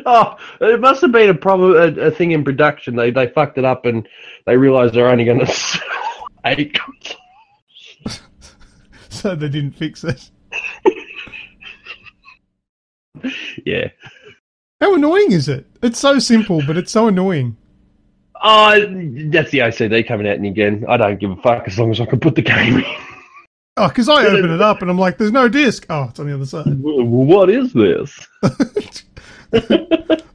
Oh, it must have been a thing in production. They fucked it up and they realised they're only going to sell 8 consoles. So they didn't fix it. Yeah. How annoying is it? It's so simple, but it's so annoying. Oh, that's the OCD coming out in you again. I don't give a fuck as long as I can put the game in. Oh, because I open it up and I'm like, there's no disc. Oh, it's on the other side. Well, what is this?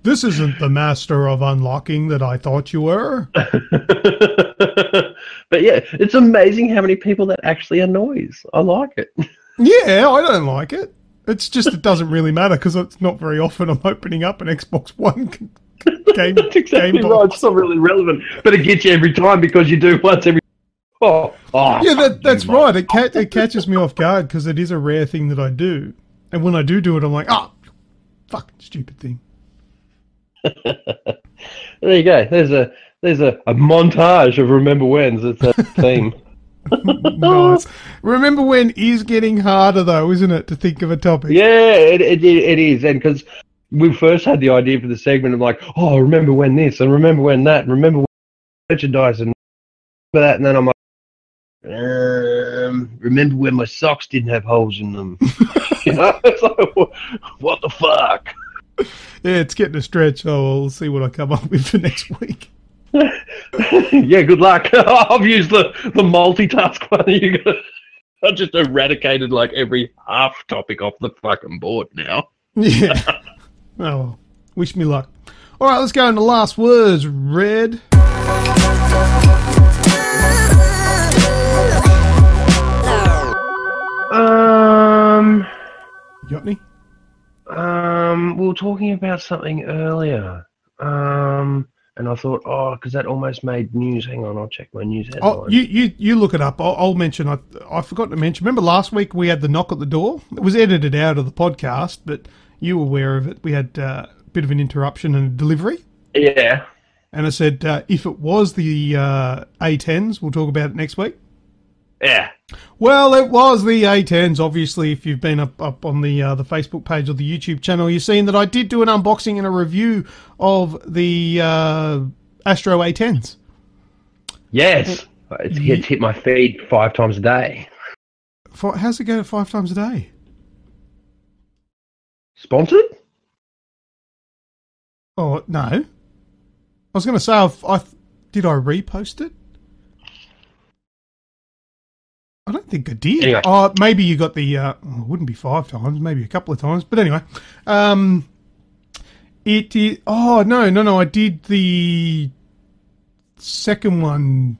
This isn't the master of unlocking that I thought you were. But yeah, it's amazing how many people that actually annoys. I like it. Yeah, I don't like it. It's just it doesn't really matter because it's not very often I'm opening up an Xbox One game. That's exactly game right. box. It's not really relevant, but it gets you every time because you do once every. Yeah, that's right. It catches me off guard because it is a rare thing that I do, and when I do it, I'm like, fucking stupid thing. There you go. There's a montage of remember whens. It's a theme. Nice. Remember when is getting harder though, isn't it, to think of a topic? Yeah, it is, and because we first had the idea for the segment, I'm like, oh, remember when this, and remember when that, and remember when merchandise, and remember that, and then I'm like, remember when my socks didn't have holes in them? You know, it's like, what the fuck? Yeah, it's getting a stretch. Oh, we'll see what I come up with for next week. Yeah, good luck. I've used the multitask one. I've just eradicated like every half topic off the fucking board now. Yeah. Oh, wish me luck. All right, let's go into last words. Red. You got any? We were talking about something earlier. And I thought, because that almost made news. Hang on, I'll check my news headline. Oh, you look it up. I'll mention. I forgot to mention. Remember last week we had the knock at the door? It was edited out of the podcast, but you were aware of it. We had a bit of an interruption and a delivery. Yeah. And I said, if it was the A10s, we'll talk about it next week. Yeah. Well, it was the A10s. Obviously, if you've been up on the Facebook page or the YouTube channel, you've seen that I did do an unboxing and a review of the Astro A10s. Yes. It's hit my feed 5 times a day. How's it go 5 times a day? Sponsored? Oh, no. I was going to say, did I repost it? I don't think I did. Anyway. Oh, maybe you got the... it wouldn't be 5 times, maybe a couple of times. But anyway. It did... Oh, no. I did the second one.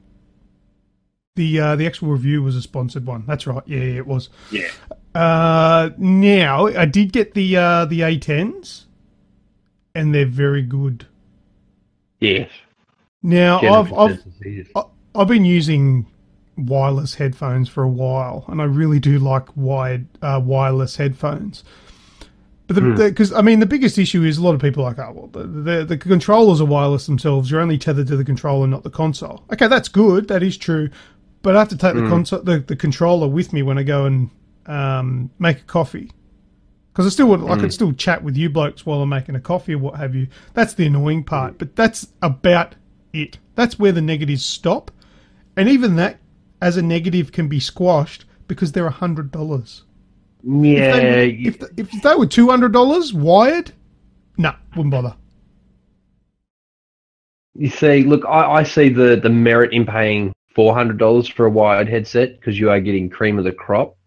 The actual review was a sponsored one. That's right. Yeah, it was. Yeah. Now, I did get the A10s. And they're very good. Yes. Now, I've been using wireless headphones for a while, and I really do like wireless headphones. But because the biggest issue is a lot of people are like, oh, well, the controllers are wireless themselves. You're only tethered to the controller, not the console. Okay, that's good. That is true. But I have to take the controller with me when I go and make a coffee. Because I could still chat with you blokes while I'm making a coffee or what have you. That's the annoying part. But that's about it. That's where the negatives stop. And even that, as a negative, can be squashed because they're $100. Yeah. If they were $200 wired, wouldn't bother. You see, look, I see the merit in paying $400 for a wired headset because you are getting cream of the crop.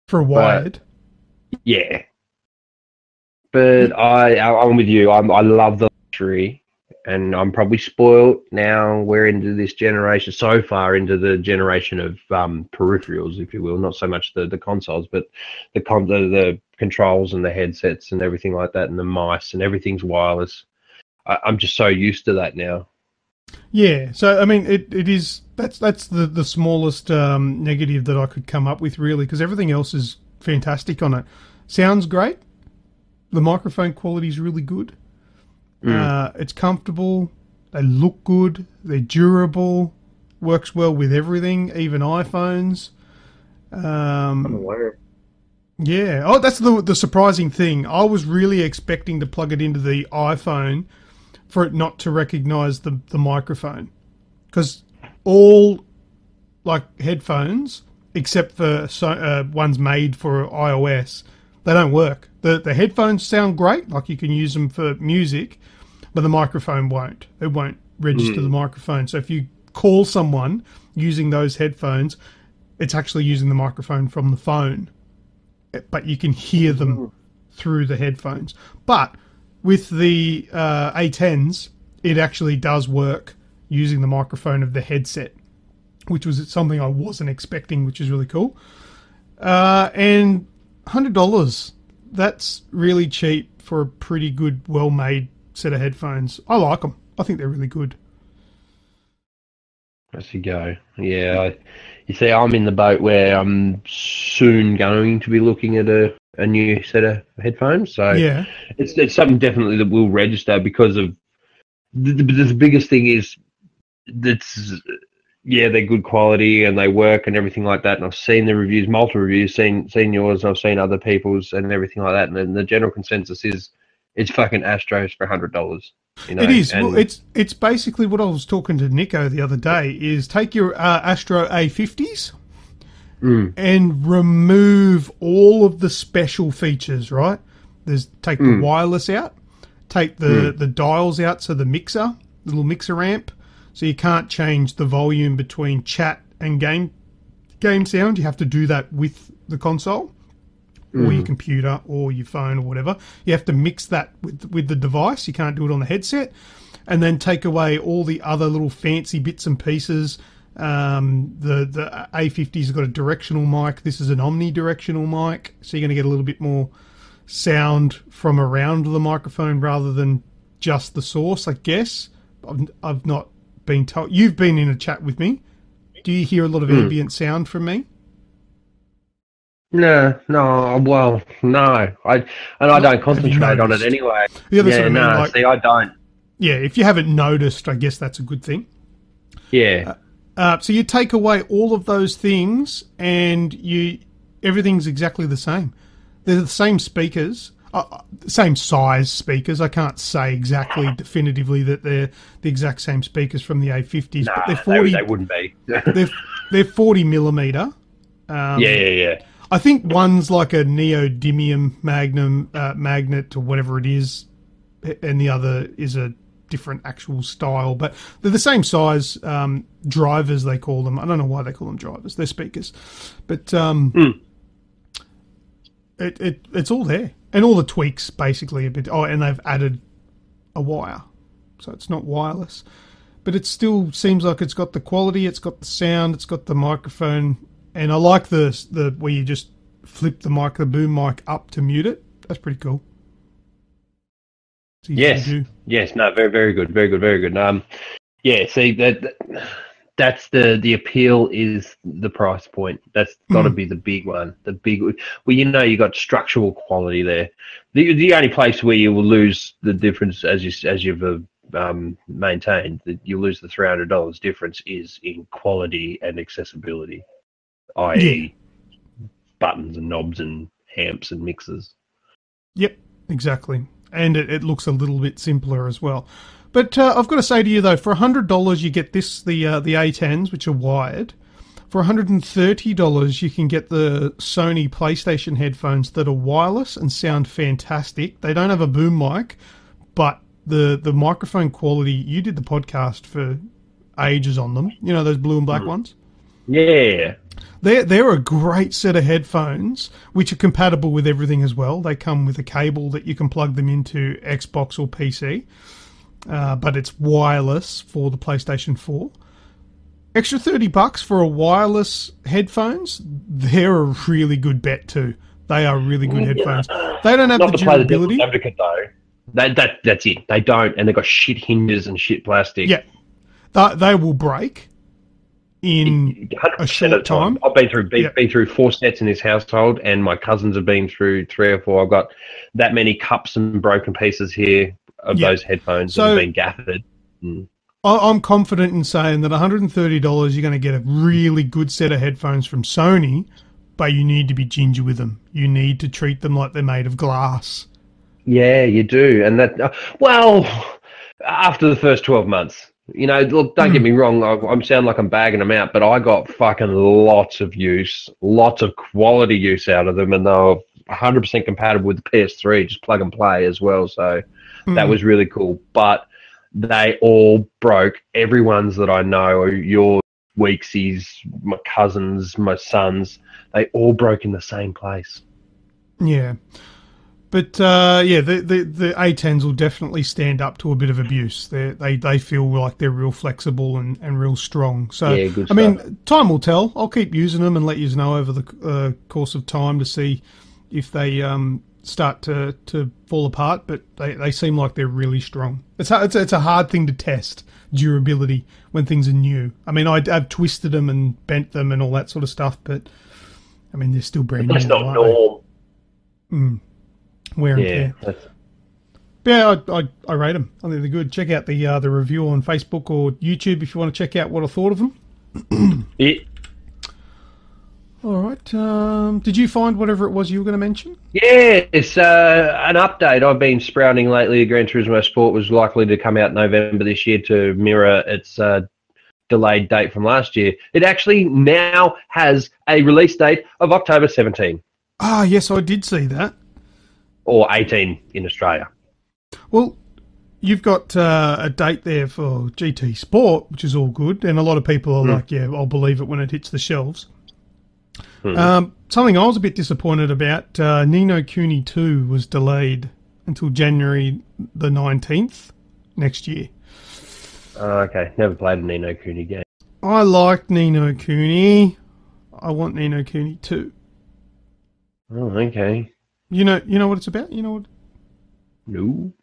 For a wired? Yeah. But I'm with you. I love the luxury, and I'm probably spoiled now. We're into this generation, so far into the generation of peripherals, if you will. Not so much the consoles, but the controls and the headsets and everything like that, and the mice and everything's wireless. I'm just so used to that now. Yeah, so I mean, it is that's the smallest negative that I could come up with, really, because everything else is fantastic on it. Sounds great. The microphone quality is really good. It's comfortable. They look good. They're durable. Works well with everything, even iPhones. I'm aware. Yeah. Oh, that's the surprising thing. I was really expecting to plug it into the iPhone for it not to recognise the microphone. Because all headphones, except for ones made for iOS, they don't work. The headphones sound great, like you can use them for music, but the microphone won't. It won't register the microphone. So if you call someone using those headphones, it's actually using the microphone from the phone, but you can hear them through the headphones. But with the A10s, it actually does work using the microphone of the headset, which was something I wasn't expecting, which is really cool. And $100, that's really cheap for a pretty good, well-made set of headphones. I like them. I think they're really good. As you go. Yeah. You see, I'm in the boat where I'm soon going to be looking at a new set of headphones. So yeah, it's something definitely that will register because of the biggest thing is that's, yeah, they're good quality and they work and everything like that. And I've seen the reviews, multiple reviews, seen yours, and I've seen other people's and everything like that. And then the general consensus is it's fucking Astros for $100. You know? It is. Well, it's basically what I was talking to Nico the other day is take your Astro A50s and remove all of the special features, right? Take the wireless out, take the dials out, so the mixer, the little mixer amp, so you can't change the volume between chat and game sound. You have to do that with the console or your computer or your phone or whatever. You have to mix that with the device. You can't do it on the headset. and then take away all the other little fancy bits and pieces. The A50's got a directional mic. This is an omnidirectional mic, so you're going to get a little bit more sound from around the microphone rather than just the source, I guess. I've not been told. You've been in a chat with me. Do you hear a lot of ambient sound from me? No. I don't concentrate on it anyway. Yeah, that's what I mean. Like, see, I don't. Yeah, if you haven't noticed, I guess that's a good thing. Yeah. So you take away all of those things, and everything's exactly the same. They're the same speakers, same size speakers. I can't say exactly definitively that they're the exact same speakers from the A50s, but they're 40. They wouldn't be. they're 40 millimeter. Yeah. I think one's like a neodymium magnet or whatever it is, and the other is a different actual style, but they're the same size. Drivers, they call them. I don't know why they call them drivers. They're speakers, but it's all there, and all the tweaks basically a bit. Oh, and they've added a wire, so it's not wireless, but it still seems like it's got the quality, it's got the sound, it's got the microphone, and I like the where you just flip the boom mic up to mute it. That's pretty cool. Yes. No, very, very good. Very good. Yeah, see, that's the appeal is the price point. That's got to be the big one. Well, you got structural quality there. The only place where you will lose the difference, as you've maintained, that you lose the $300 difference is in quality and accessibility, i.e. buttons and knobs and amps and mixers. Yep, exactly. And it looks a little bit simpler as well. But I've got to say to you, though, for $100 you get the A10s, which are wired. For $130 you can get the Sony PlayStation headphones that are wireless and sound fantastic. They don't have a boom mic, but the microphone quality, you did the podcast for ages on them. You know, those blue and black ones? Yeah. They're a great set of headphones, which are compatible with everything as well. They come with a cable that you can plug them into Xbox or PC, but it's wireless for the PlayStation 4. Extra $30 for a wireless headphones, they're a really good bet too. They are really good headphones. They don't have Not the to play the durability. devil's advocate, though. That's it. They don't, and they've got shit hinges and shit plastic. Yeah, they will break in a short time. I've been through 4 sets in this household, and my cousins have been through 3 or 4. I've got that many cups and broken pieces here of those headphones that have been gathered. I'm confident in saying that $130 you're going to get a really good set of headphones from Sony, but you need to be ginger with them. You need to treat them like they're made of glass. Yeah, you do. And that, after the first 12 months. Look, don't get me wrong, I sound like I'm bagging them out, but I got fucking lots of quality use out of them, and they were 100% compatible with the PS3, just plug and play as well, so that was really cool. But they all broke. Everyone's that I know, your Weeksies, my cousins, my sons, they all broke in the same place. Yeah. But, the A10s will definitely stand up to a bit of abuse. They feel like they're real flexible and real strong. So, yeah, good stuff. I mean, time will tell. I'll keep using them and let you know over the course of time to see if they start to fall apart. But they seem like they're really strong. It's a hard thing to test, durability, when things are new. I mean, I've twisted them and bent them and all that sort of stuff, but, I mean, they're still brand new. That's not norm. Wear and tear. Yeah, I rate them. I think they're good. Check out the review on Facebook or YouTube if you want to check out what I thought of them. Yeah. All right. Did you find whatever it was you were going to mention? Yeah, it's an update. I've been sprouting lately. Gran Turismo Sport was likely to come out November this year to mirror its delayed date from last year. It actually now has a release date of October 17. Ah, yes, I did see that. Or 18 in Australia. Well, you've got a date there for GT Sport, which is all good, and a lot of people are like, yeah, I'll believe it when it hits the shelves. Something I was a bit disappointed about, Nino Kuni 2 was delayed until January the 19th next year. Okay, never played a Nino Kuni game. I liked Nino Kuni. I want Nino Kuni 2. Oh, okay. You know what it's about? You know what? No.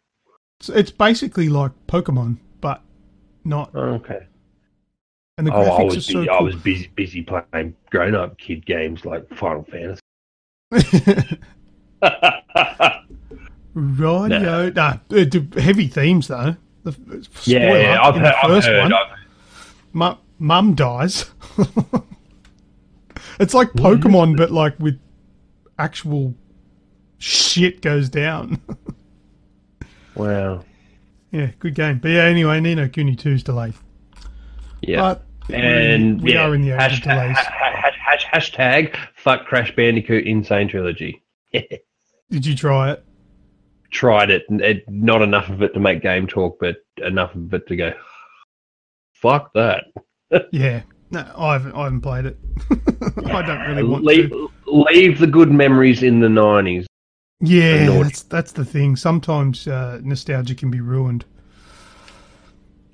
It's basically like Pokemon, but not. Oh, okay. And the graphics are so cool. I was busy playing grown-up kid games like Final Fantasy. Rightio. Nah, heavy themes though. Yeah, I've heard. Mum dies. It's like Pokemon, but like with actual shit goes down. Wow. Yeah, good game. But yeah, anyway, Nino Kuni 2's delayed. Yeah. But and we are in the age of delays. Hashtag fuck Crash Bandicoot Insane Trilogy. Did you try it? Tried it. Not enough of it to make game talk, but enough of it to go, fuck that. Yeah. No, I haven't played it. I don't really want to. Leave the good memories in the 90s. Yeah, that's the thing. Sometimes nostalgia can be ruined.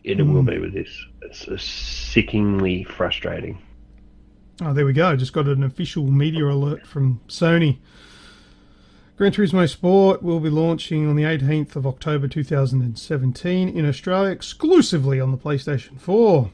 It will be with this. It's sickeningly frustrating. Oh, there we go. Just got an official media alert from Sony. Gran Turismo Sport will be launching on the 18th of October 2017 in Australia, exclusively on the PlayStation 4.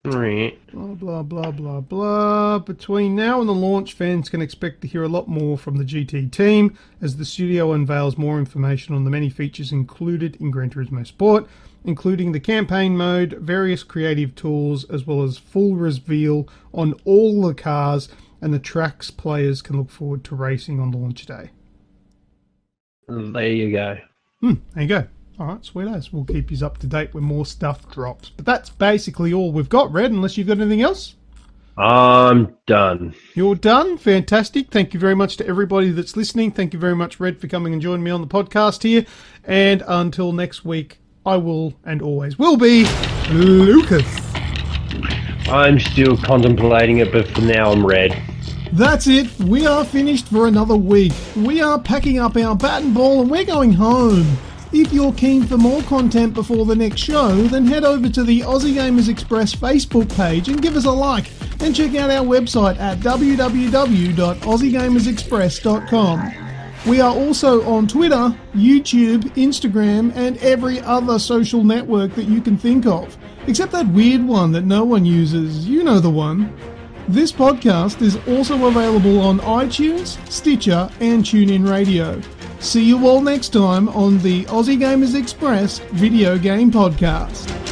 Right. Blah, blah, blah, blah, blah. Between now and the launch, fans can expect to hear a lot more from the GT team as the studio unveils more information on the many features included in Gran Turismo Sport, including the campaign mode, various creative tools, as well as full reveal on all the cars and the tracks players can look forward to racing on launch day. There you go. There you go. All right, sweet as. We'll keep you up to date when more stuff drops. But that's basically all we've got, Red, unless you've got anything else? I'm done. You're done? Fantastic. Thank you very much to everybody that's listening. Thank you very much, Red, for coming and joining me on the podcast here. And until next week, I will and always will be Lucas. I'm still contemplating it, but for now I'm Red. That's it. We are finished for another week. We are packing up our bat and ball and we're going home. If you're keen for more content before the next show, then head over to the Aussie Gamers Express Facebook page and give us a like. And check out our website at www.aussiegamersexpress.com. We are also on Twitter, YouTube, Instagram, and every other social network that you can think of. Except that weird one that no one uses. You know the one. This podcast is also available on iTunes, Stitcher, and TuneIn Radio. See you all next time on the Aussie Gamers Express Video Game Podcast.